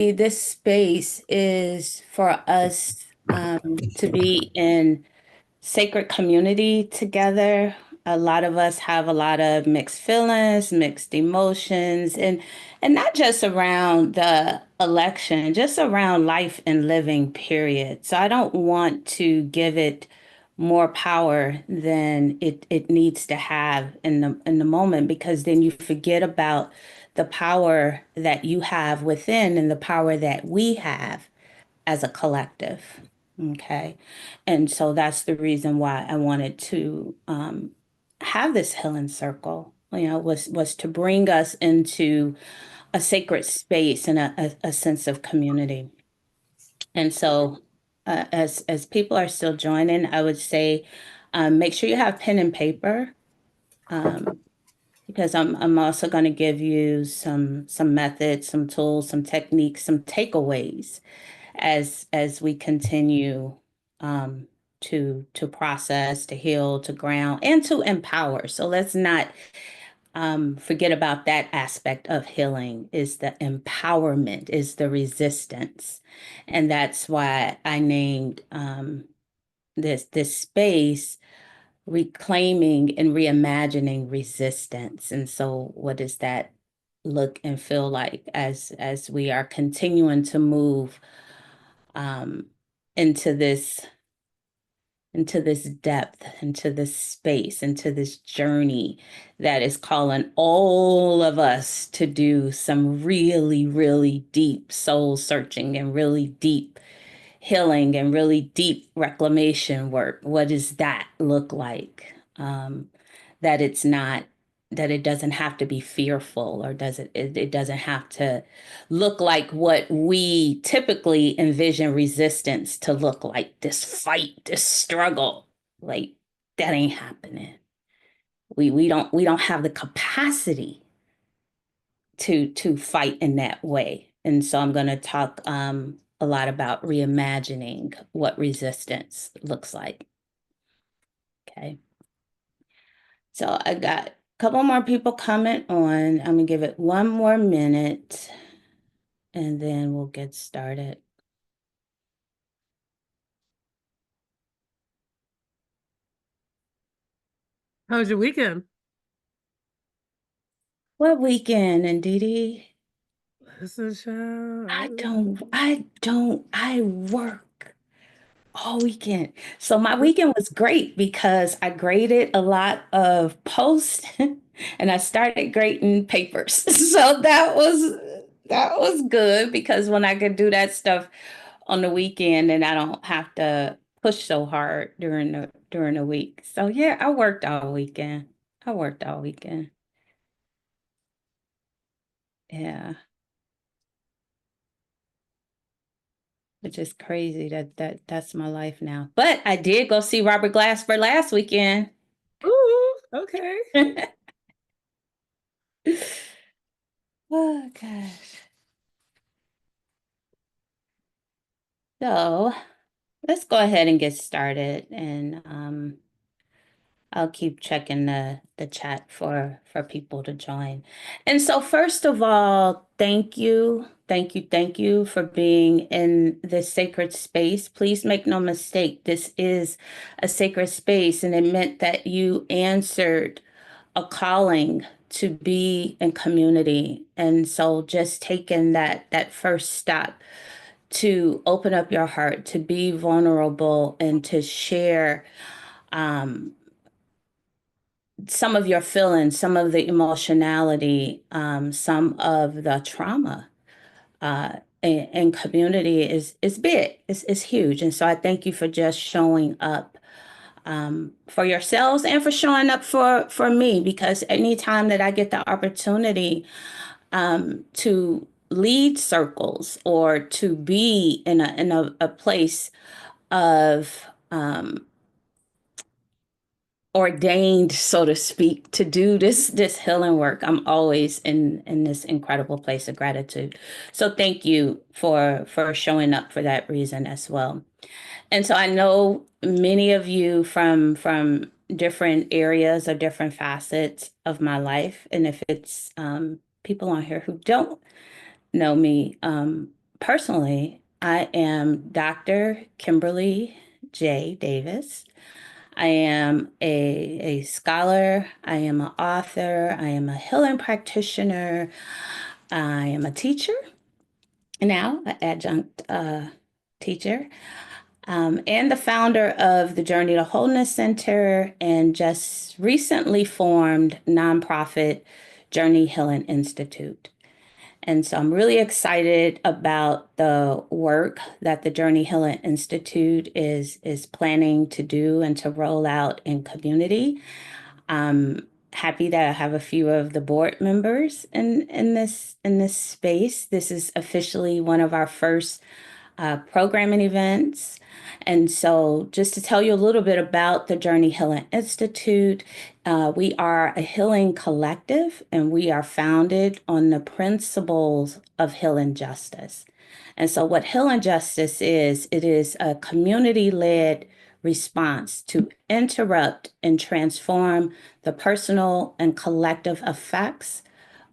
this space is for us to be in sacred community together. A lot of us have a lot of mixed feelings, mixed emotions, and not just around the election, just around life and living, period. So I don't want to give it more power than it needs to have in the moment, because then you forget about the power that you have within and the power that we have as a collective. Okay. And so that's the reason why I wanted to have this healing circle, was to bring us into a sacred space and a sense of community. And so as people are still joining, I would say make sure you have pen and paper, um, because I'm also going to give you some methods, some tools, some techniques, some takeaways as we continue um, to process, to heal, to ground, and to empower. So let's not forget about that aspect of healing. Is the empowerment, is the resistance, and that's why I named this space reclaiming and reimagining resistance. And so, what does that look and feel like as we are continuing to move um, into this depth, into this space, into this journey that is calling all of us to do some really, really deep soul searching and really deep healing and really deep reclamation work. What does that look like? That it's not, that it doesn't have to be fearful, or it doesn't have to look like what we typically envision resistance to look like, this fight, this struggle. Like, that ain't happening. We don't have the capacity to fight in that way. And so I'm going to talk a lot about reimagining what resistance looks like. Okay. So I got a couple more people coming on. I'm going to give it one more minute and then we'll get started. How was your weekend? What weekend, and Dee? Listen, child. I work all weekend. So my weekend was great because I graded a lot of posts and I started grading papers. So that was good, because when I could do that stuff on the weekend and I don't have to push so hard during the week. So yeah, I worked all weekend. I worked all weekend. Yeah, which is crazy that's my life now. But I did go see Robert Glasper last weekend. Ooh, okay. Oh gosh. So let's go ahead and get started, and I'll keep checking the chat for people to join. And so first of all, thank you, thank you, thank you for being in this sacred space. Please make no mistake, this is a sacred space, and it meant that you answered a calling to be in community. And so just taking that first step to open up your heart, to be vulnerable, and to share um, some of your feelings, some of the emotionality, some of the trauma in community is big. It's huge. And so I thank you for just showing up for yourselves and for showing up for me, because anytime that I get the opportunity to lead circles or to be in a place of ordained, so to speak, to do this healing work, I'm always in this incredible place of gratitude. So thank you for showing up for that reason as well. And so I know many of you from different areas or different facets of my life. And if it's people on here who don't know me personally, I am Dr. Kimberly J. Davis. I am a scholar. I am an author. I am a healing practitioner. I am a teacher now, an adjunct teacher, and the founder of the Journey to Wholeness Center and just recently formed nonprofit Journey Healing Institute. And so I'm really excited about the work that the Journey Healing Institute is planning to do and to roll out in community. I'm happy that I have a few of the board members in this space. This is officially one of our first programming events. And so, just to tell you a little bit about the Journey Healing Institute, we are a healing collective and we are founded on the principles of healing justice. And so, what healing justice is, it is a community led response to interrupt and transform the personal and collective effects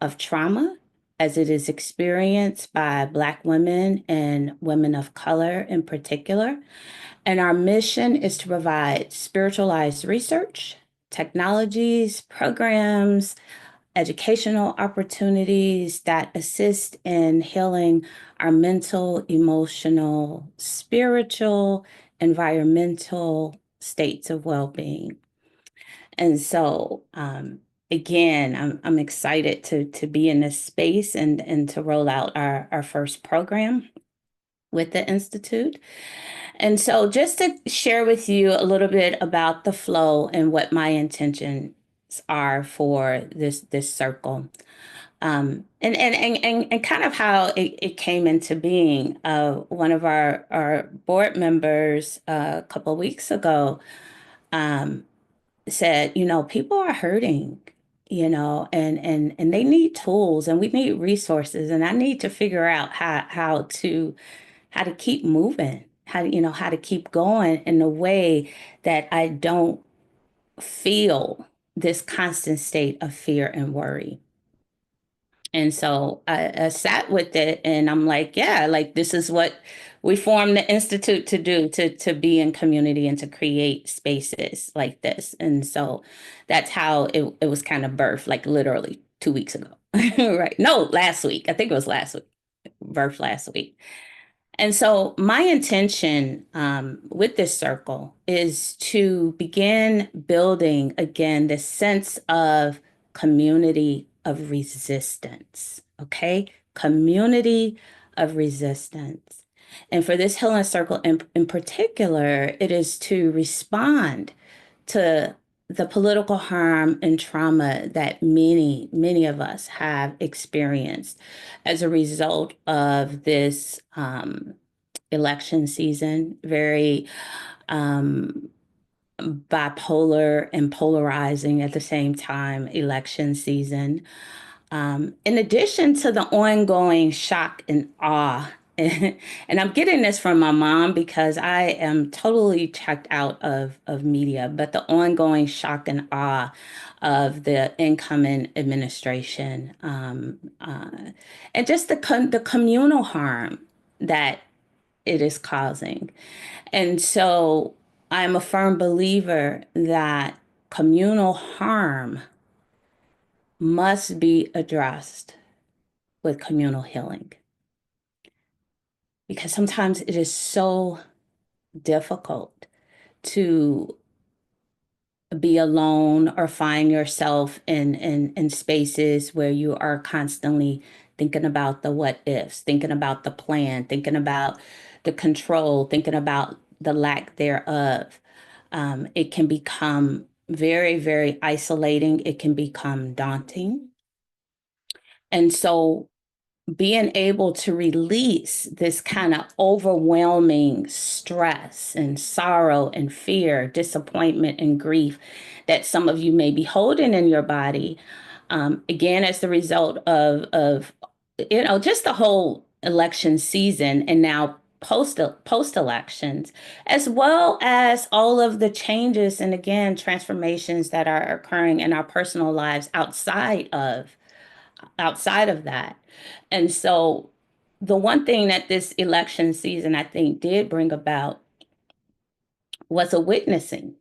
of trauma as it is experienced by Black women and women of color in particular. And our mission is to provide spiritualized research, technologies, programs, educational opportunities that assist in healing our mental, emotional, spiritual, environmental states of well being. And so, again, I'm excited to be in this space and to roll out our first program with the Institute. And so, just to share with you a little bit about the flow and what my intentions are for this circle. And kind of how it came into being. One of our board members a couple of weeks ago um, said, people are hurting, and they need tools and we need resources, and I need to figure out how to keep moving, how to keep going in a way that I don't feel this constant state of fear and worry. And so I sat with it and I'm like, yeah, like this is what we formed the Institute to do, to be in community and to create spaces like this. And so that's how it was kind of birthed, like literally 2 weeks ago. Right. No, last week. I think it was last week, birthed last week. And so, my intention with this circle is to begin building again this sense of community of resistance. Okay. Community of resistance. And for this healing circle in particular, it is to respond to the political harm and trauma that many of us have experienced as a result of this election season, very um, bipolar and polarizing at the same time election season. In addition to the ongoing shock and awe, and I'm getting this from my mom because I am totally checked out of media, but the ongoing shock and awe of the incoming administration, and just the communal harm that it is causing. And so I'm a firm believer that communal harm must be addressed with communal healing because sometimes it is so difficult to be alone or find yourself in spaces where you are constantly thinking about the what ifs, thinking about the plan, thinking about the control, thinking about the lack thereof. It can become very, very isolating. It can become daunting. And so being able to release this kind of overwhelming stress and sorrow and fear, disappointment and grief that some of you may be holding in your body, again, as the result of just the whole election season and now post elections, as well as all of the changes and again transformations that are occurring in our personal lives outside of that. And so the one thing that this election season, I think, did bring about was a witnessing.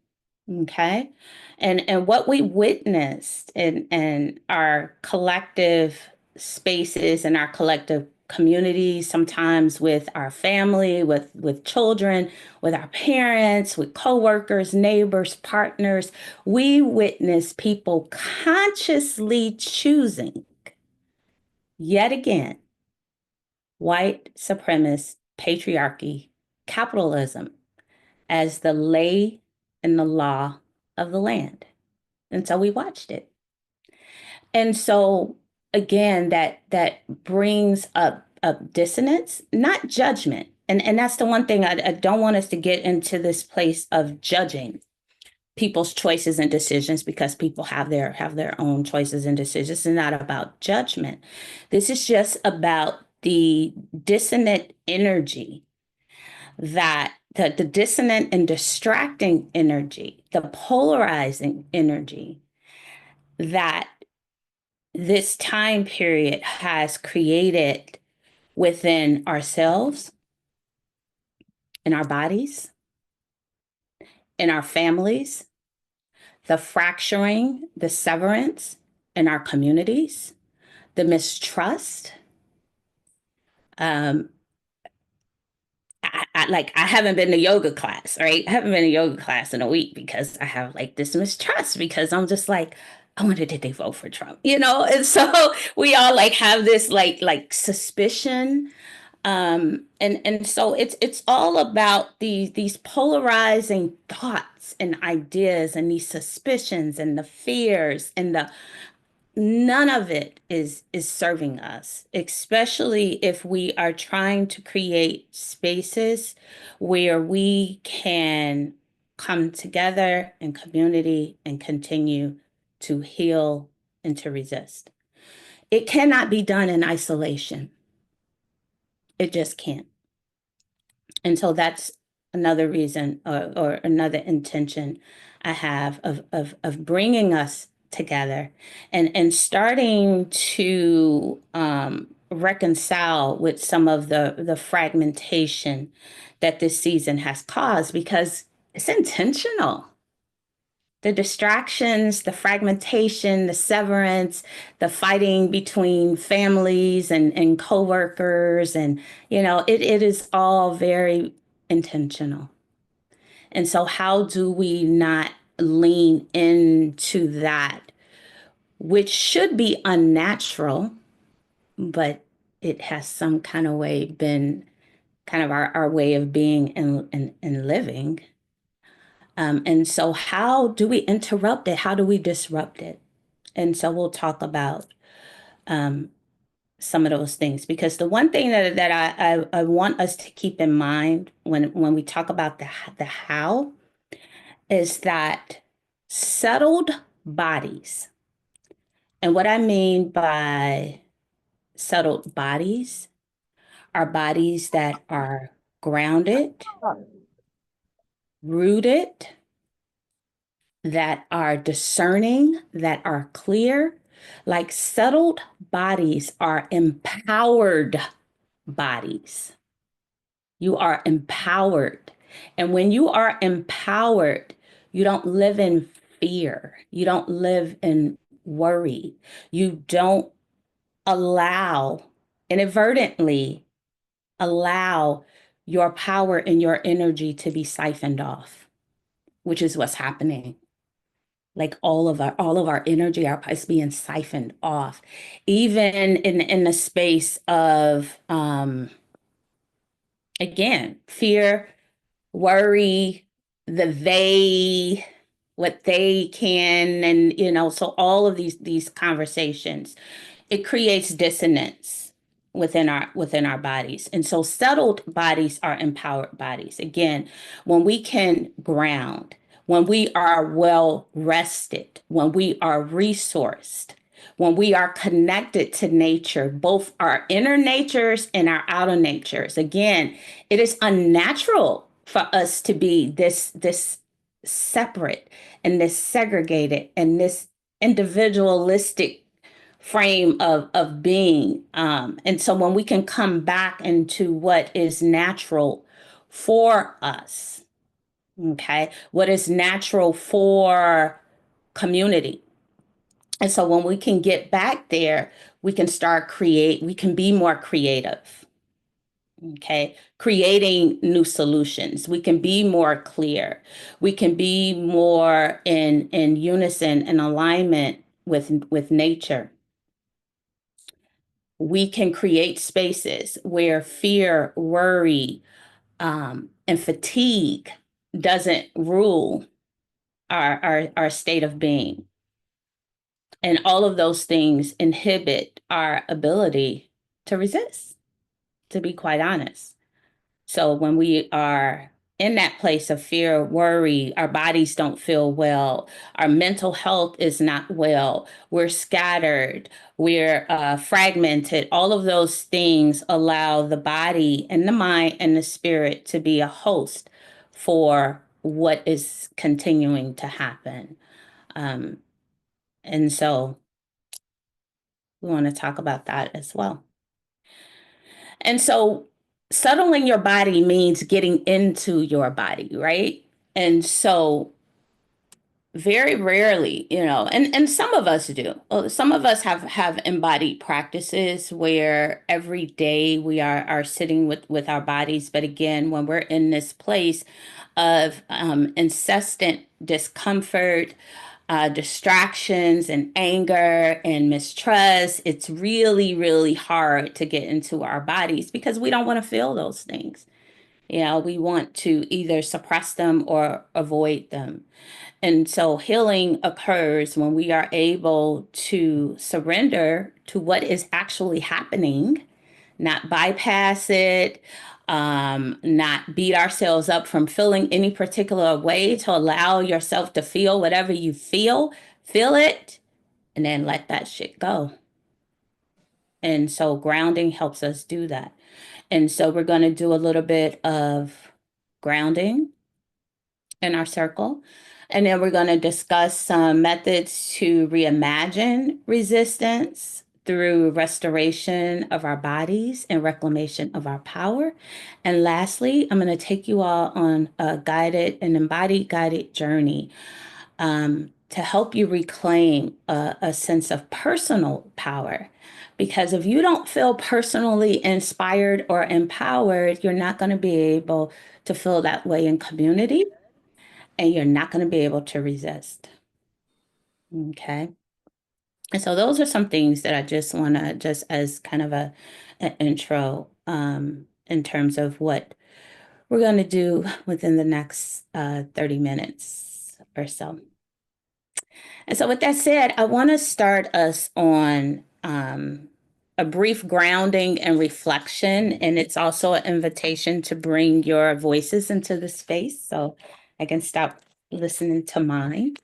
Okay. And what we witnessed in our collective spaces and our collective communities, sometimes with our family, with children, with our parents, with coworkers, neighbors, partners, we witness people consciously choosing yet again white supremacist patriarchy, capitalism as the lay and the law of the land. And so we watched it. And so again, that brings up dissonance, not judgment. And that's the one thing I don't want us to get into this place of judging people's choices and decisions because people have their own choices and decisions. It's not about judgment. This is just about the dissonant energy that the dissonant and distracting energy, the polarizing energy that this time period has created within ourselves, in our bodies, in our families, the fracturing, the severance in our communities, the mistrust. Um, I haven't been to yoga class, right? I haven't been to yoga class in a week because I have like this mistrust because I'm just like, I wonder did they vote for Trump, you know? And so we all like have this like suspicion. And so it's all about these polarizing thoughts and ideas and these suspicions and the fears and the none of it is serving us, especially if we are trying to create spaces where we can come together in community and continue to heal and to resist. It cannot be done in isolation. It just can't. And so that's another reason or another intention I have of bringing us together and starting to reconcile with some of the fragmentation that this season has caused because it's intentional. The distractions, the fragmentation, the severance, the fighting between families and coworkers, and it is all very intentional. And so, how do we not lean into that, which should be unnatural, but it has some kind of way been kind of our way of being and living. And so, how do we interrupt it? How do we disrupt it? And so, we'll talk about um, some of those things because the one thing that I want us to keep in mind when we talk about the how is that settled bodies. And what I mean by settled bodies are bodies that are grounded, rooted, that are discerning, that are clear. Like settled bodies are empowered bodies. You are empowered. And when you are empowered, you don't live in fear. You don't live in worry. You don't allow, inadvertently allow your power and your energy to be siphoned off, which is what's happening. Like all of our energy, our is being siphoned off, even in the space of again, fear, worry, the they, what they can, and so all of these conversations, it creates dissonance within our bodies. And so settled bodies are empowered bodies. Again, when we can ground, when we are well rested, when we are resourced, when we are connected to nature, both our inner natures and our outer natures. Again, it is unnatural for us to be this separate and this segregated and this individualistic frame of being. And so when we can come back into what is natural for us, okay, what is natural for community. And so when we can get back there, we can be more creative. Okay, creating new solutions. We can be more clear. We can be more in unison and alignment with nature. We can create spaces where fear, worry, and fatigue doesn't rule our state of being. And all of those things inhibit our ability to resist, to be quite honest. So when we are in that place of fear, worry, our bodies don't feel well, our mental health is not well, we're scattered, we're fragmented. All of those things allow the body and the mind and the spirit to be a host for what is continuing to happen. Um, and so we want to talk about that as well. And so settling your body means getting into your body, right? And so very rarely, and some of us do. Some of us have embodied practices where every day we are sitting with our bodies. But again, when we're in this place of incessant discomfort, distractions and anger and mistrust, it's really, really hard to get into our bodies because we don't want to feel those things. We want to either suppress them or avoid them. And so healing occurs when we are able to surrender to what is actually happening, not bypass it, not beat ourselves up from feeling any particular way, to allow yourself to feel whatever you feel it, and then let that shit go. And so grounding helps us do that. And so we're going to do a little bit of grounding in our circle. And then we're going to discuss some methods to reimagine resistance through restoration of our bodies and reclamation of our power. And lastly, I'm going to take you all on a guided and embodied guided journey to help you reclaim a sense of personal power. Because if you don't feel personally inspired or empowered, you're not going to be able to feel that way in community, and you're not going to be able to resist. Okay. And so those are some things that I just want to, just as kind of an intro, in terms of what we're going to do within the next 30 minutes or so. And so with that said, I want to start us on a brief grounding and reflection. And it's also an invitation to bring your voices into the space so I can stop listening to mine.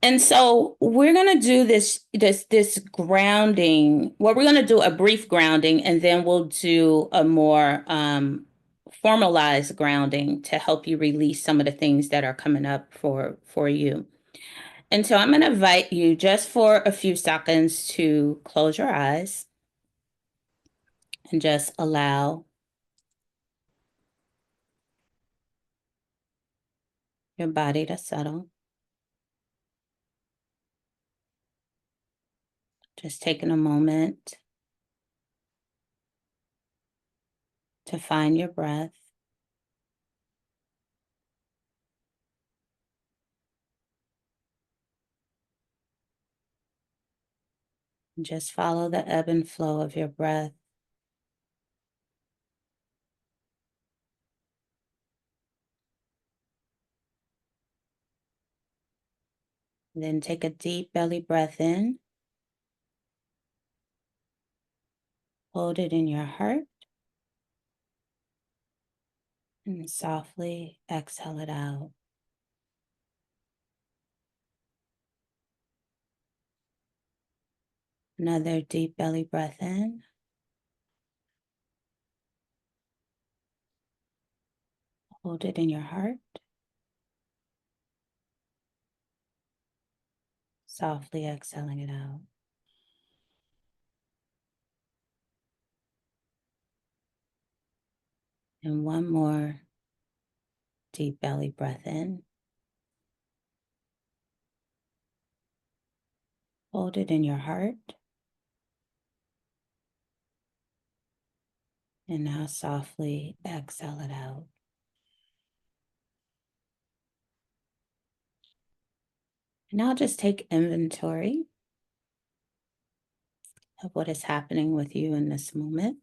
And so we're going to do this grounding. Well, we're going to do a brief grounding, and then we'll do a more formalized grounding to help you release some of the things that are coming up for you. And so I'm going to invite you just for a few seconds to close your eyes and just allow your body to settle. Just taking a moment to find your breath. Just follow the ebb and flow of your breath. Then take a deep belly breath in. Hold it in your heart and softly exhale it out. Another deep belly breath in. Hold it in your heart. Softly exhaling it out. And one more deep belly breath in. Hold it in your heart. And now softly exhale it out. Now just take inventory of what is happening with you in this moment.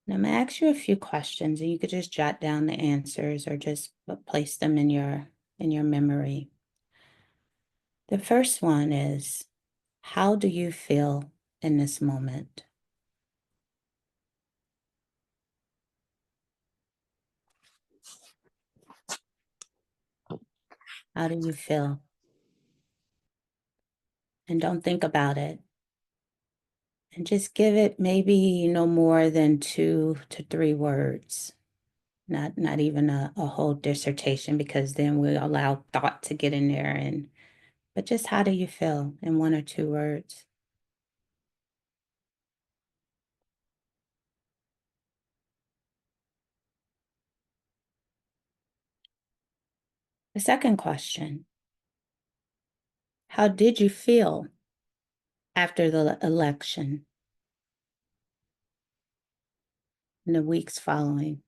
And I'm going to ask you a few questions, and you could just jot down the answers or just place them in your memory. The first one is, how do you feel in this moment? How do you feel? And don't think about it. And just give it maybe no more than 2 to 3 words. Not even a whole dissertation, because then we'll allow thought to get in there. But just how do you feel in 1 or 2 words? The second question, how did you feel after the election in the weeks following?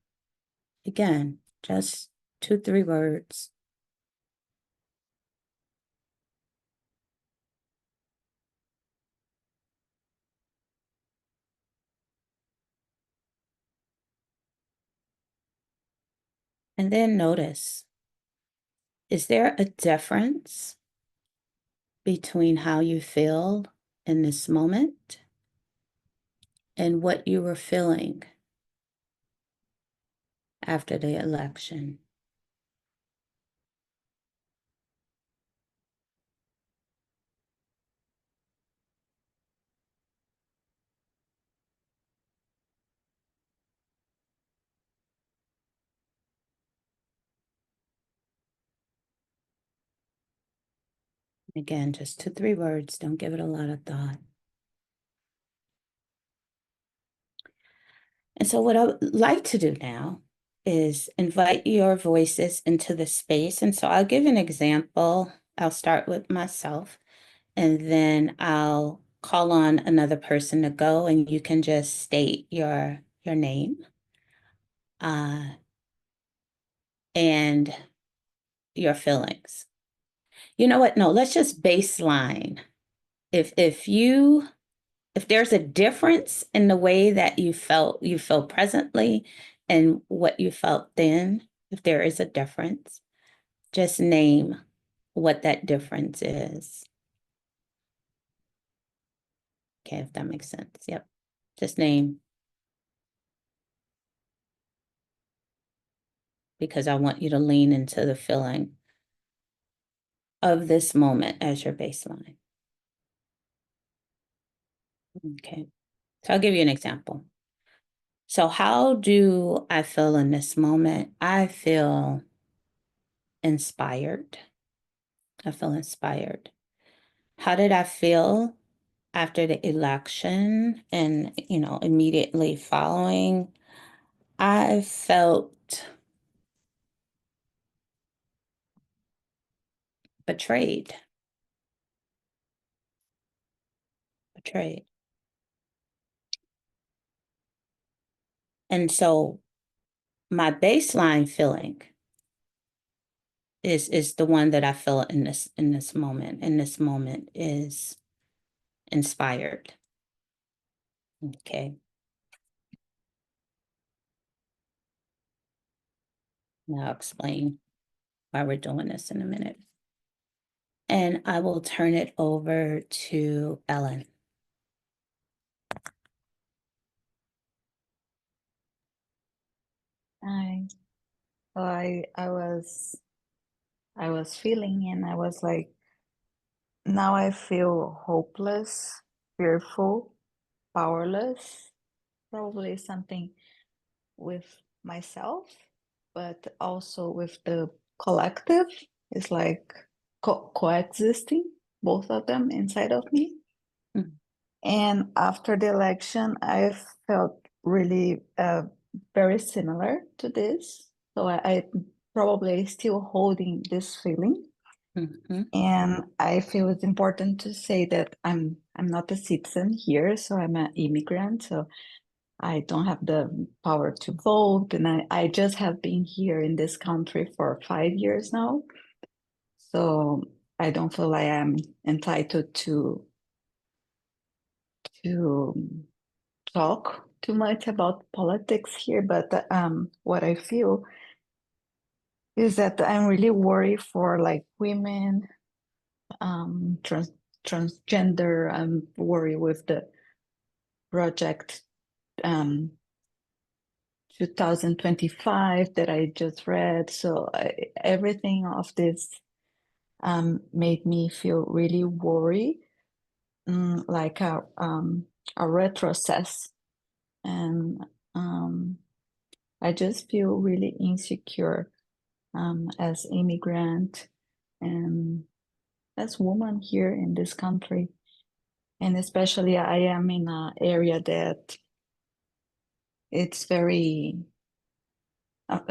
Again, just 2, 3 words. And then notice, is there a difference between how you feel in this moment and what you were feeling after the election? Again, just 2, 3 words. Don't give it a lot of thought. And so what I would like to do now is invite your voices into the space. And so I'll give an example. I'll start with myself, and then I'll call on another person to go, and you can just state your name and your feelings. You know what? No, let's just baseline. If there's a difference in the way that you feel presently and what you felt then, if there is a difference, just name what that difference is. Okay, if that makes sense. Yep. Just name, because I want you to lean into the feeling of this moment as your baseline. Okay. So I'll give you an example. So how do I feel in this moment? I feel inspired. I feel inspired. How did I feel after the election and, immediately following? I felt betrayed. Betrayed. And so my baseline feeling is the one that I feel in this moment. And this moment is inspired. Okay. Now I'll explain why we're doing this in a minute. And I will turn it over to Ellen. I I was feeling and I was like, now I feel hopeless, fearful, powerless, probably something with myself, but also with the collective. It's like coexisting, both of them inside of me. Mm. And after the election, I felt really very similar to this. So I probably still holding this feeling. Mm-hmm. And I feel it's important to say that I'm not a citizen here, so I'm an immigrant. So I don't have the power to vote, and I just have been here in this country for 5 years now. So I don't feel like I'm entitled to talk too much about politics here. But what I feel is that I'm really worried for like women, transgender. I'm worried with the project 2025 that I just read. So everything of this made me feel really worried, like a retrocess. And I just feel really insecure as immigrant and as woman here in this country. And especially I am in an area that it's very,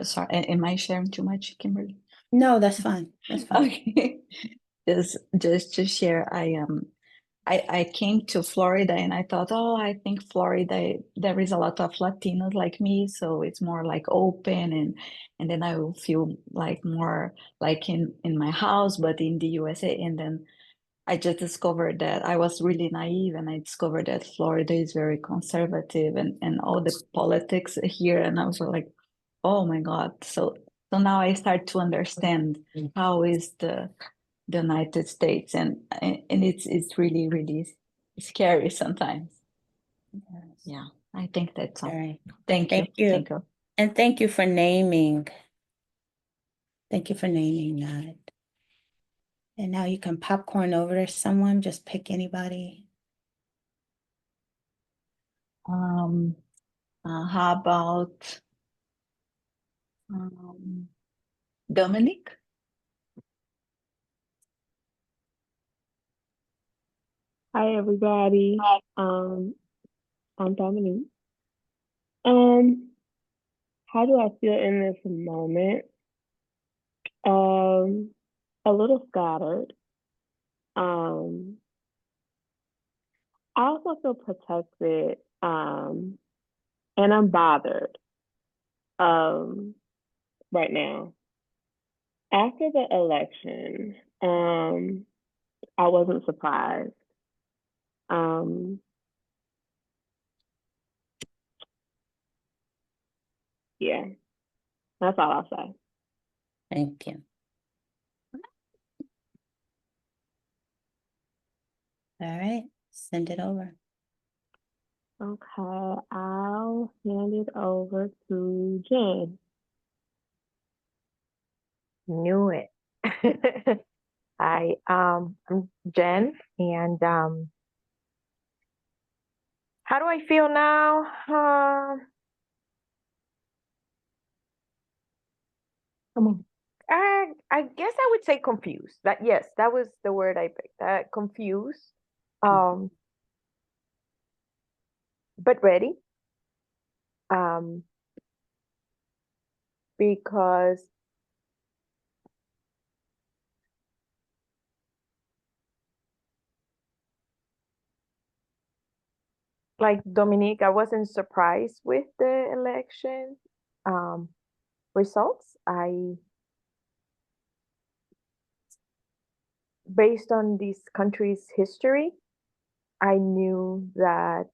sorry, am I sharing too much, Kimberly? No, that's fine. That's fine. Okay. Just to share, I came to Florida and I thought, oh, I think Florida there is a lot of Latinos like me, so it's more like open and then I will feel like more like in my house, but in the USA. And then I just discovered that I was really naive and I discovered that Florida is very conservative and all the politics here. And I was like, oh my God. So now I start to understand how is the United States and it's really, really scary sometimes. Yes. Yeah, I think that's All all. right. Thank you. Thank you. Thank you. And thank you for naming. Thank you for naming that. And now you can popcorn over to someone, just pick anybody. How about Dominic? Hi everybody. I'm Dominique. Um, how do I feel in this moment? A little scattered. Um, I also feel protected. And I'm bothered. Right now. After the election, I wasn't surprised. Um, yeah, that's all I'll say. Thank you. All right, send it over. Okay, I'll hand it over to Jen. Knew it. I'm Jen, and how do I feel now? Come on. I guess I would say confused. Yes, that was the word I picked. Confused. Um, but ready. Because like Dominique, I wasn't surprised with the election results. Based on this country's history, I knew that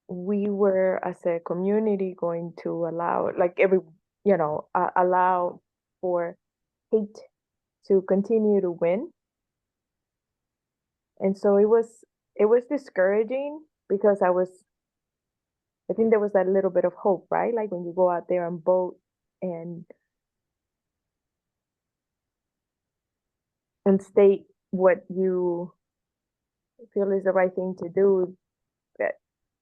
we were as a community going to allow allow for hate to continue to win. And so it was discouraging because I think there was that little bit of hope, right? Like when you go out there and vote and state what you feel is the right thing to do. That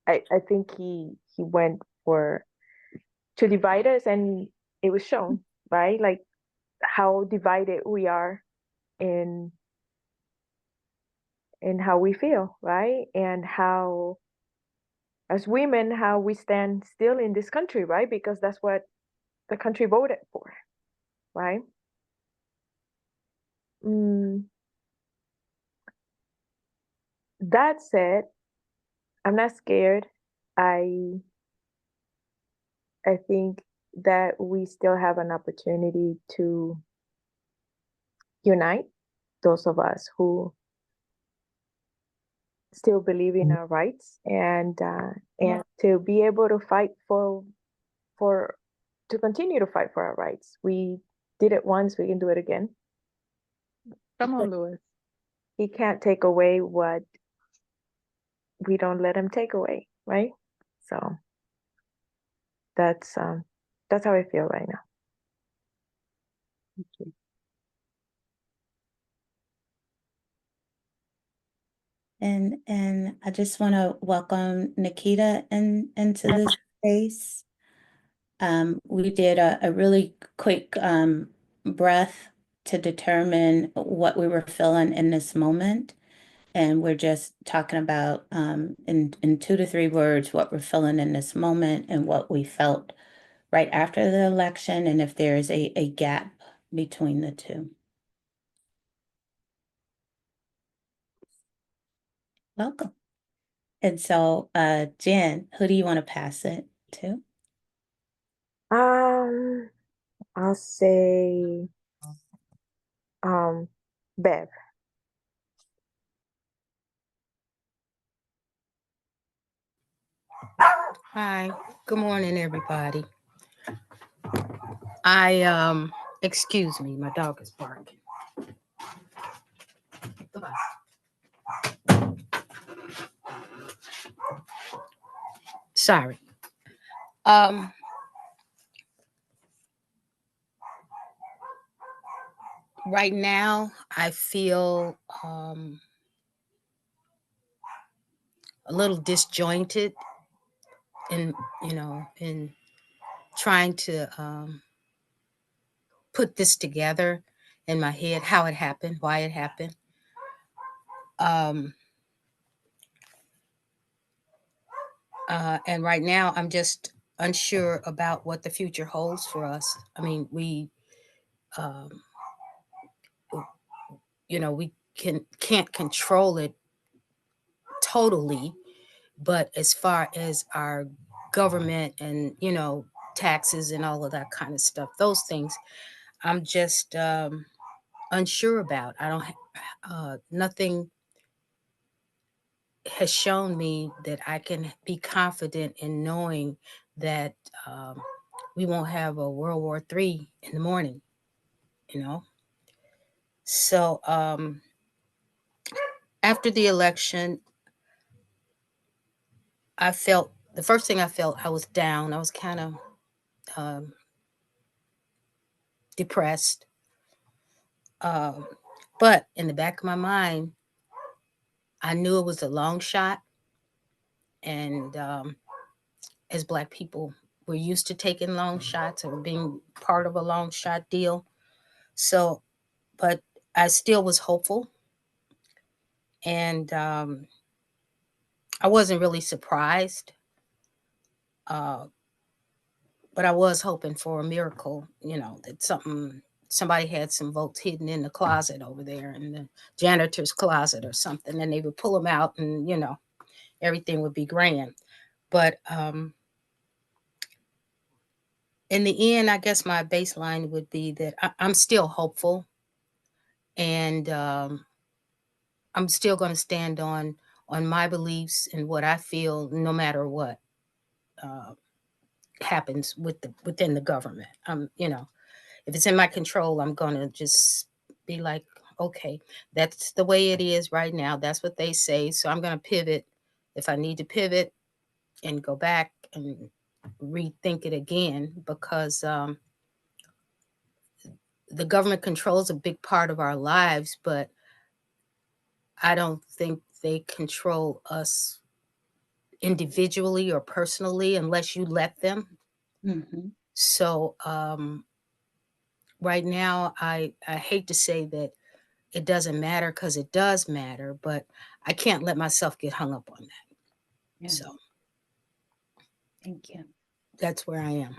I think he went for to divide us, and it was shown, right? Like how divided we are in and how we feel, right? And how, as women, how we stand still in this country, right? Because that's what the country voted for, right? Mm, that said, I'm not scared. I I think that we still have an opportunity to unite those of us who still believe in our rights, and to be able to fight for to continue to fight for our rights. We did it once, we can do it again. Come on, Louis. He can't take away what we don't let him take away, right? So that's how I feel right now. And I just want to welcome Nikita into this space. We did a really quick breath to determine what we were feeling in this moment. And we're just talking about in 2 to 3 words what we're feeling in this moment and what we felt right after the election, and if there's a gap between the two. Welcome. And so, Jen, who do you want to pass it to? I'll say Bev. Hi, good morning, everybody. Excuse me, my dog is barking. Goodbye. Sorry. Right now, I feel a little disjointed in trying to put this together in my head, how it happened, why it happened. And right now, I'm just unsure about what the future holds for us. I mean, we can't control it totally, but as far as our government and taxes and all of that kind of stuff, those things, I'm just unsure about. I don't nothing has shown me that I can be confident in knowing that we won't have a World War III in the morning, So after the election, the first thing I felt, I was down. I was kind of depressed. But in the back of my mind, I knew it was a long shot. And as Black people, we're used to taking long shots or being part of a long shot deal. So, but I still was hopeful. And I wasn't really surprised. But I was hoping for a miracle, that somebody had some votes hidden in the closet over there in the janitor's closet or something, and they would pull them out and, everything would be grand. But in the end, I guess my baseline would be that I'm still hopeful, and I'm still going to stand on my beliefs and what I feel, no matter what happens within the government. If it's in my control, I'm going to just be like, okay, that's the way it is right now. That's what they say. So I'm going to pivot if I need to pivot and go back and rethink it again, because the government controls a big part of our lives, but I don't think they control us individually or personally unless you let them. Mm-hmm. So right now, I hate to say that it doesn't matter because it does matter, but I can't let myself get hung up on that. Yeah. So Thank you. that's where I am.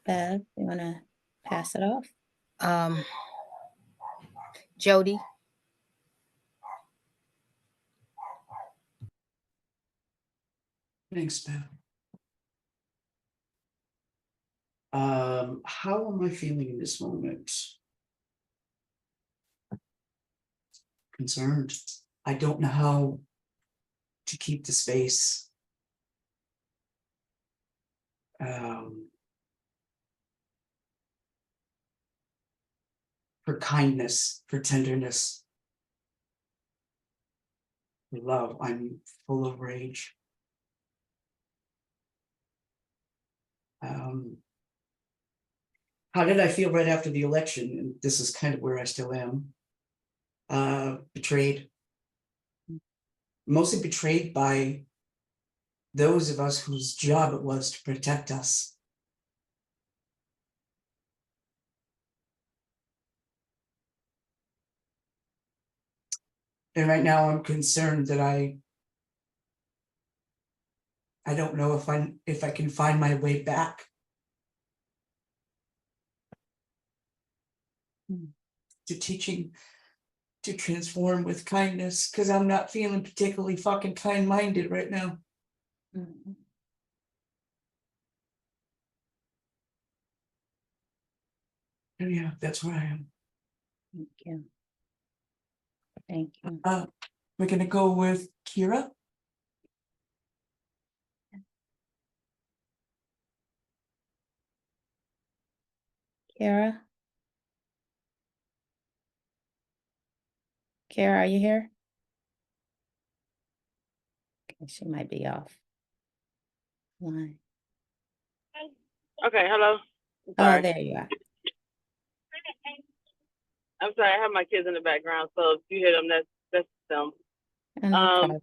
Bev, you want to pass it off? Jody. Thanks, Bev. How am I feeling in this moment? Concerned. I don't know how to keep the space. For kindness, for tenderness, for love. I'm full of rage. How did I feel right after the election? And this is kind of where I still am. Betrayed. Mostly betrayed by those of us whose job it was to protect us. And right now I'm concerned that I don't know if I can find my way back to teaching to transform with kindness, because I'm not feeling particularly fucking kind-minded right now. Mm-hmm. And yeah, that's where I am. Thank you. Thank you. We're gonna go with Kira. Kara? Kara, are you here? Okay, she might be off line. Okay, hello. I'm Oh, sorry. there you are. I'm sorry, I have my kids in the background, so if you hear them, that's them. Oh, no problem.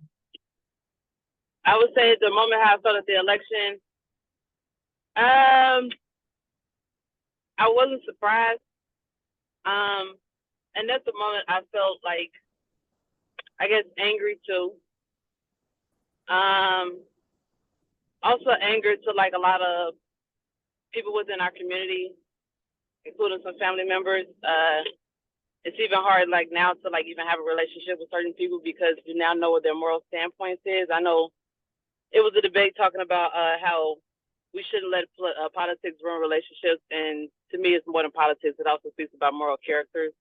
I would say the moment how I felt at the election, I wasn't surprised. And at the moment I felt like, I guess, angry too. Also angry to like a lot of people within our community, including some family members. It's even hard like now to like even have a relationship with certain people because you now know what their moral standpoints is. I know it was a debate talking about how we shouldn't let politics ruin relationships, and to me, it's more than politics. It also speaks about moral characters,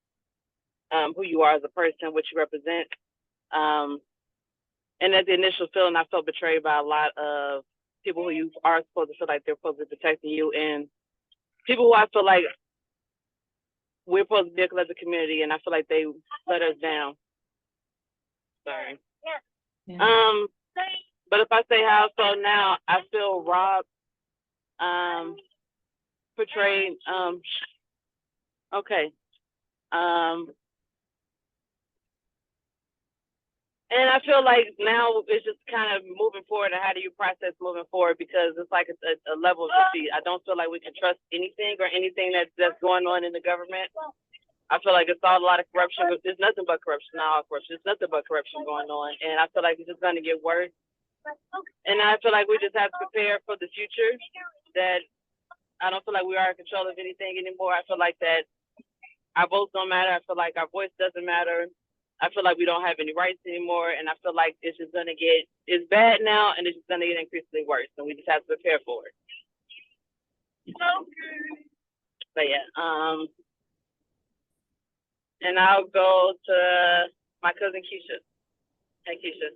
who you are as a person, what you represent. And at the initial feeling, I felt betrayed by a lot of people who you are supposed to feel like they're supposed to be protecting you, and people who I feel like we're supposed to be a collective community, and I feel like they let us down. Sorry. Yeah. But if I say how I feel now, I feel robbed, portrayed. Okay. And I feel like now it's just kind of moving forward. And how do you process moving forward? Because it's like a level of defeat. I don't feel like we can trust anything or anything that's going on in the government. I feel like it's all a lot of corruption, but there's nothing but corruption now. There's nothing but corruption going on. And I feel like it's just going to get worse. And I feel like we just have to prepare for the future, that I don't feel like we are in control of anything anymore. I feel like that our votes don't matter. I feel like our voice doesn't matter. I feel like we don't have any rights anymore. And I feel like it's just going to it's bad now, and it's just going to get increasingly worse. And we just have to prepare for it. But yeah, and I'll go to my cousin Keisha. Hey, Keisha.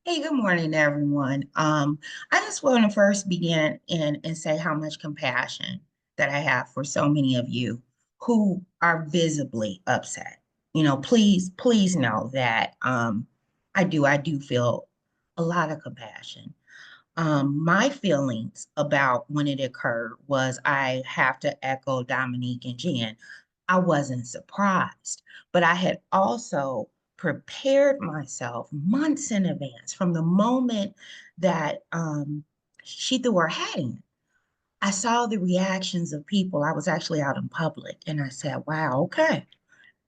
Hey, good morning, everyone. I just want to first begin and say how much compassion that I have for so many of you who are visibly upset. Please know that I do feel a lot of compassion. My feelings about when it occurred was, I have to echo Dominique and Jen. I wasn't surprised, but I had also prepared myself months in advance from the moment that she threw her hat in. I saw the reactions of people. I was actually out in public and I said, wow, okay,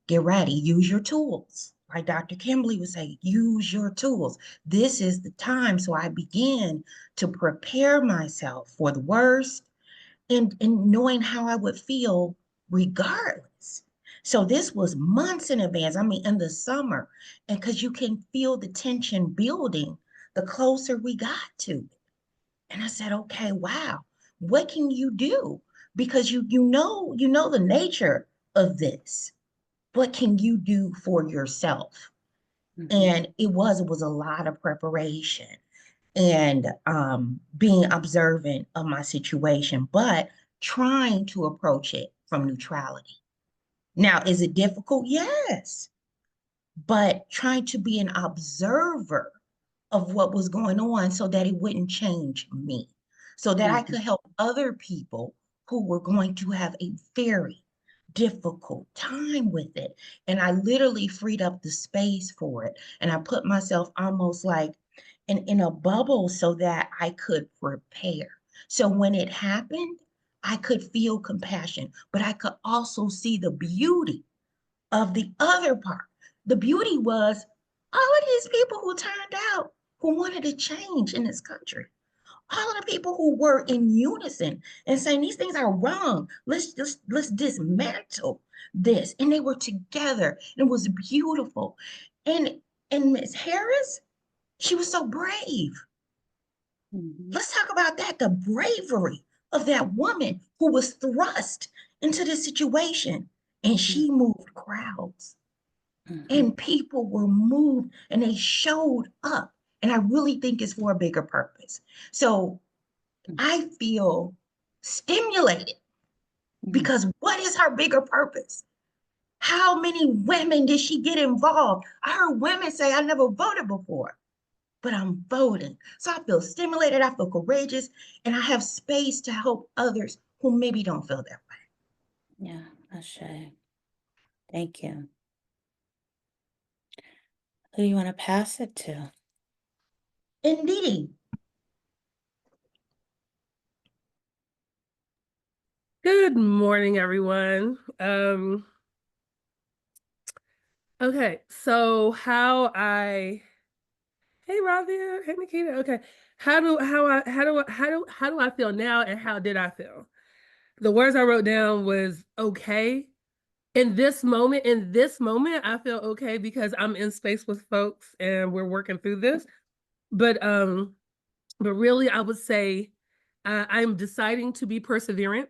get ready, use your tools. Like Dr. Kimberly would say, use your tools. This is the time. So I began to prepare myself for the worst and knowing how I would feel regardless. So this was months in advance. I mean, in the summer, and because you can feel the tension building the closer we got to it. And I said, okay, wow, what can you do? Because you know the nature of this. What can you do for yourself? And it was a lot of preparation and being observant of my situation, but trying to approach it from neutrality. Now, is it difficult? Yes, but trying to be an observer of what was going on so that it wouldn't change me, so that I could help other people who were going to have a very difficult time with it. And I literally freed up the space for it. And I put myself almost like in a bubble so that I could prepare. So when it happened, I could feel compassion, but I could also see the beauty of the other part. The beauty was all of these people who turned out who wanted to change in this country. All of the people who were in unison and saying these things are wrong. Let's dismantle this. And they were together. It was beautiful. And Miss Harris, she was so brave. Let's talk about that, the bravery of that woman who was thrust into this situation. And she moved crowds. And people were moved and they showed up. And I really think it's for a bigger purpose. So I feel stimulated because what is her bigger purpose? How many women did she get involved? I heard women say, I never voted before, but I'm voting. So I feel stimulated, I feel courageous, and I have space to help others who maybe don't feel that way. Yeah, Ashe. Thank you. Who do you want to pass it to? Indeed. Good morning, everyone. Okay, so hey Ravia, hey Nikita. Okay, how do I feel now, and how did I feel? The words I wrote down was okay. In this moment, I feel okay because I'm in space with folks and we're working through this. But really, I would say I'm deciding to be perseverant.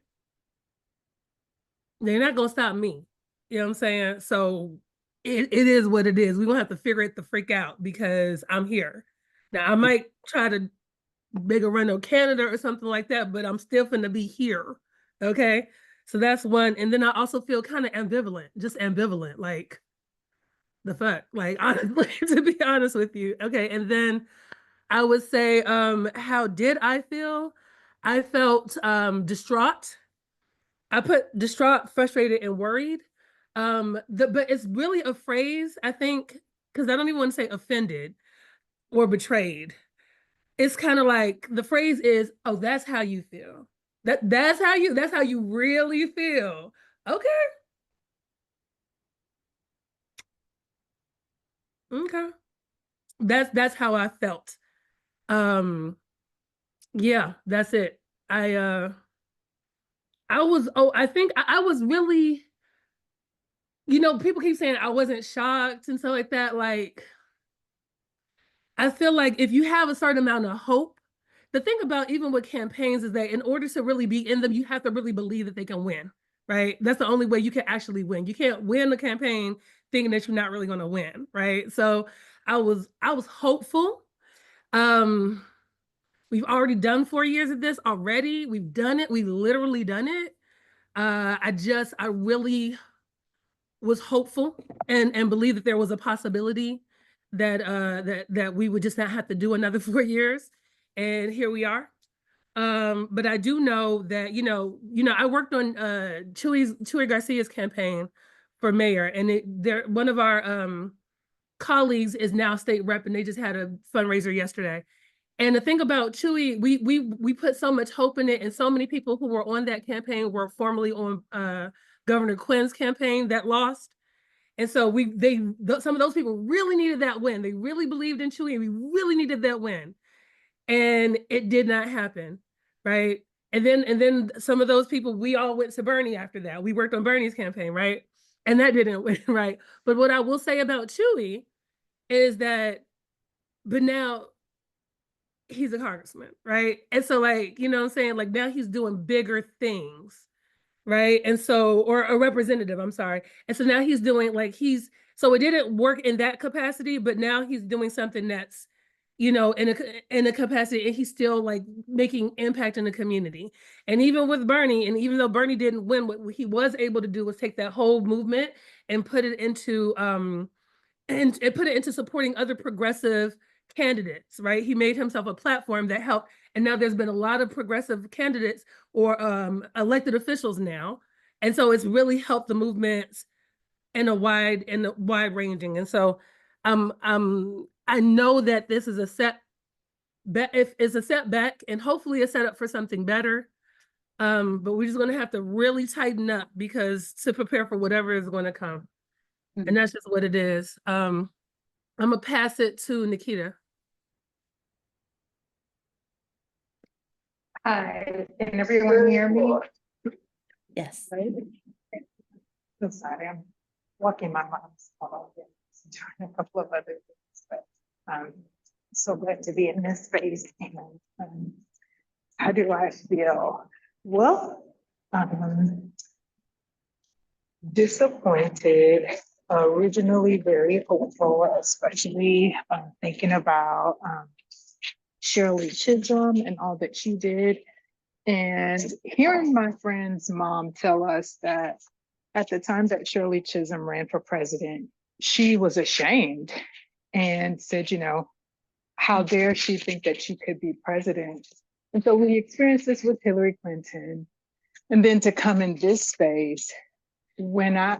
They're not gonna stop me. You know what I'm saying? So it is what it is. We're gonna have to figure it the freak out because I'm here. Now I might try to make a run on Canada or something like that, but I'm still gonna be here. Okay. So that's one. And then I also feel kind of ambivalent, just ambivalent, like the fuck, like honestly, to be honest with you. Okay. And then I would say, how did I feel? I felt distraught. I put distraught, frustrated, and worried. But it's really a phrase, I think, because I don't even want to say offended or betrayed. It's kind of like the phrase is, "Oh, that's how you feel. That's how you really feel." Okay. Okay. That's how I felt. Um, yeah, that's it. I think I was really, people keep saying I wasn't shocked and stuff like that. Like, I feel like if you have a certain amount of hope, the thing about even with campaigns is that in order to really be in them, you have to really believe that they can win, right? That's the only way you can actually win. You can't win a campaign thinking that you're not really going to win, right? So I was hopeful. Um, we've already done 4 years of this already. We've done it. We've literally done it. I really was hopeful and believed that there was a possibility that we would just not have to do another 4 years, and here we are. But I do know that I worked on Chuy Garcia's campaign for mayor, and one of our colleagues is now state rep, and they just had a fundraiser yesterday. And the thing about Chewy, we put so much hope in it, and so many people who were on that campaign were formerly on Governor Quinn's campaign that lost. And so some of those people really needed that win. They really believed in Chewy, and we really needed that win. And it did not happen, right? And then some of those people, we all went to Bernie after that. We worked on Bernie's campaign, right? And that didn't win, right? But what I will say about Chewy is that, but now he's a congressman, right? And so, like, you know what I'm saying? Like, now he's doing bigger things, right? And so, or a representative, I'm sorry. And so now he's doing so it didn't work in that capacity, but now he's doing something that's, you know, in a capacity, and he's still like making impact in the community. And even with Bernie, and even though Bernie didn't win, what he was able to do was take that whole movement and put it into supporting other progressive candidates, right? He made himself a platform that helped. And now there's been a lot of progressive candidates or elected officials now. And so it's really helped the movements in a wide ranging. And so I know that this is a setback and hopefully a setup for something better. But we're just going to have to really tighten up to prepare for whatever is going to come. And that's just what it is. I'm gonna pass it to Nikita. Hi, can everyone hear me? Yes. Right? So sorry, I'm walking my mom's call, doing a couple of other things, but so glad to be in this space. And how do I feel? Well, disappointed, originally very hopeful, especially thinking about Shirley Chisholm and all that she did. And hearing my friend's mom tell us that at the time that Shirley Chisholm ran for president, she was ashamed and said, you know, how dare she think that she could be president? And so we experienced this with Hillary Clinton. And then to come in this space, when I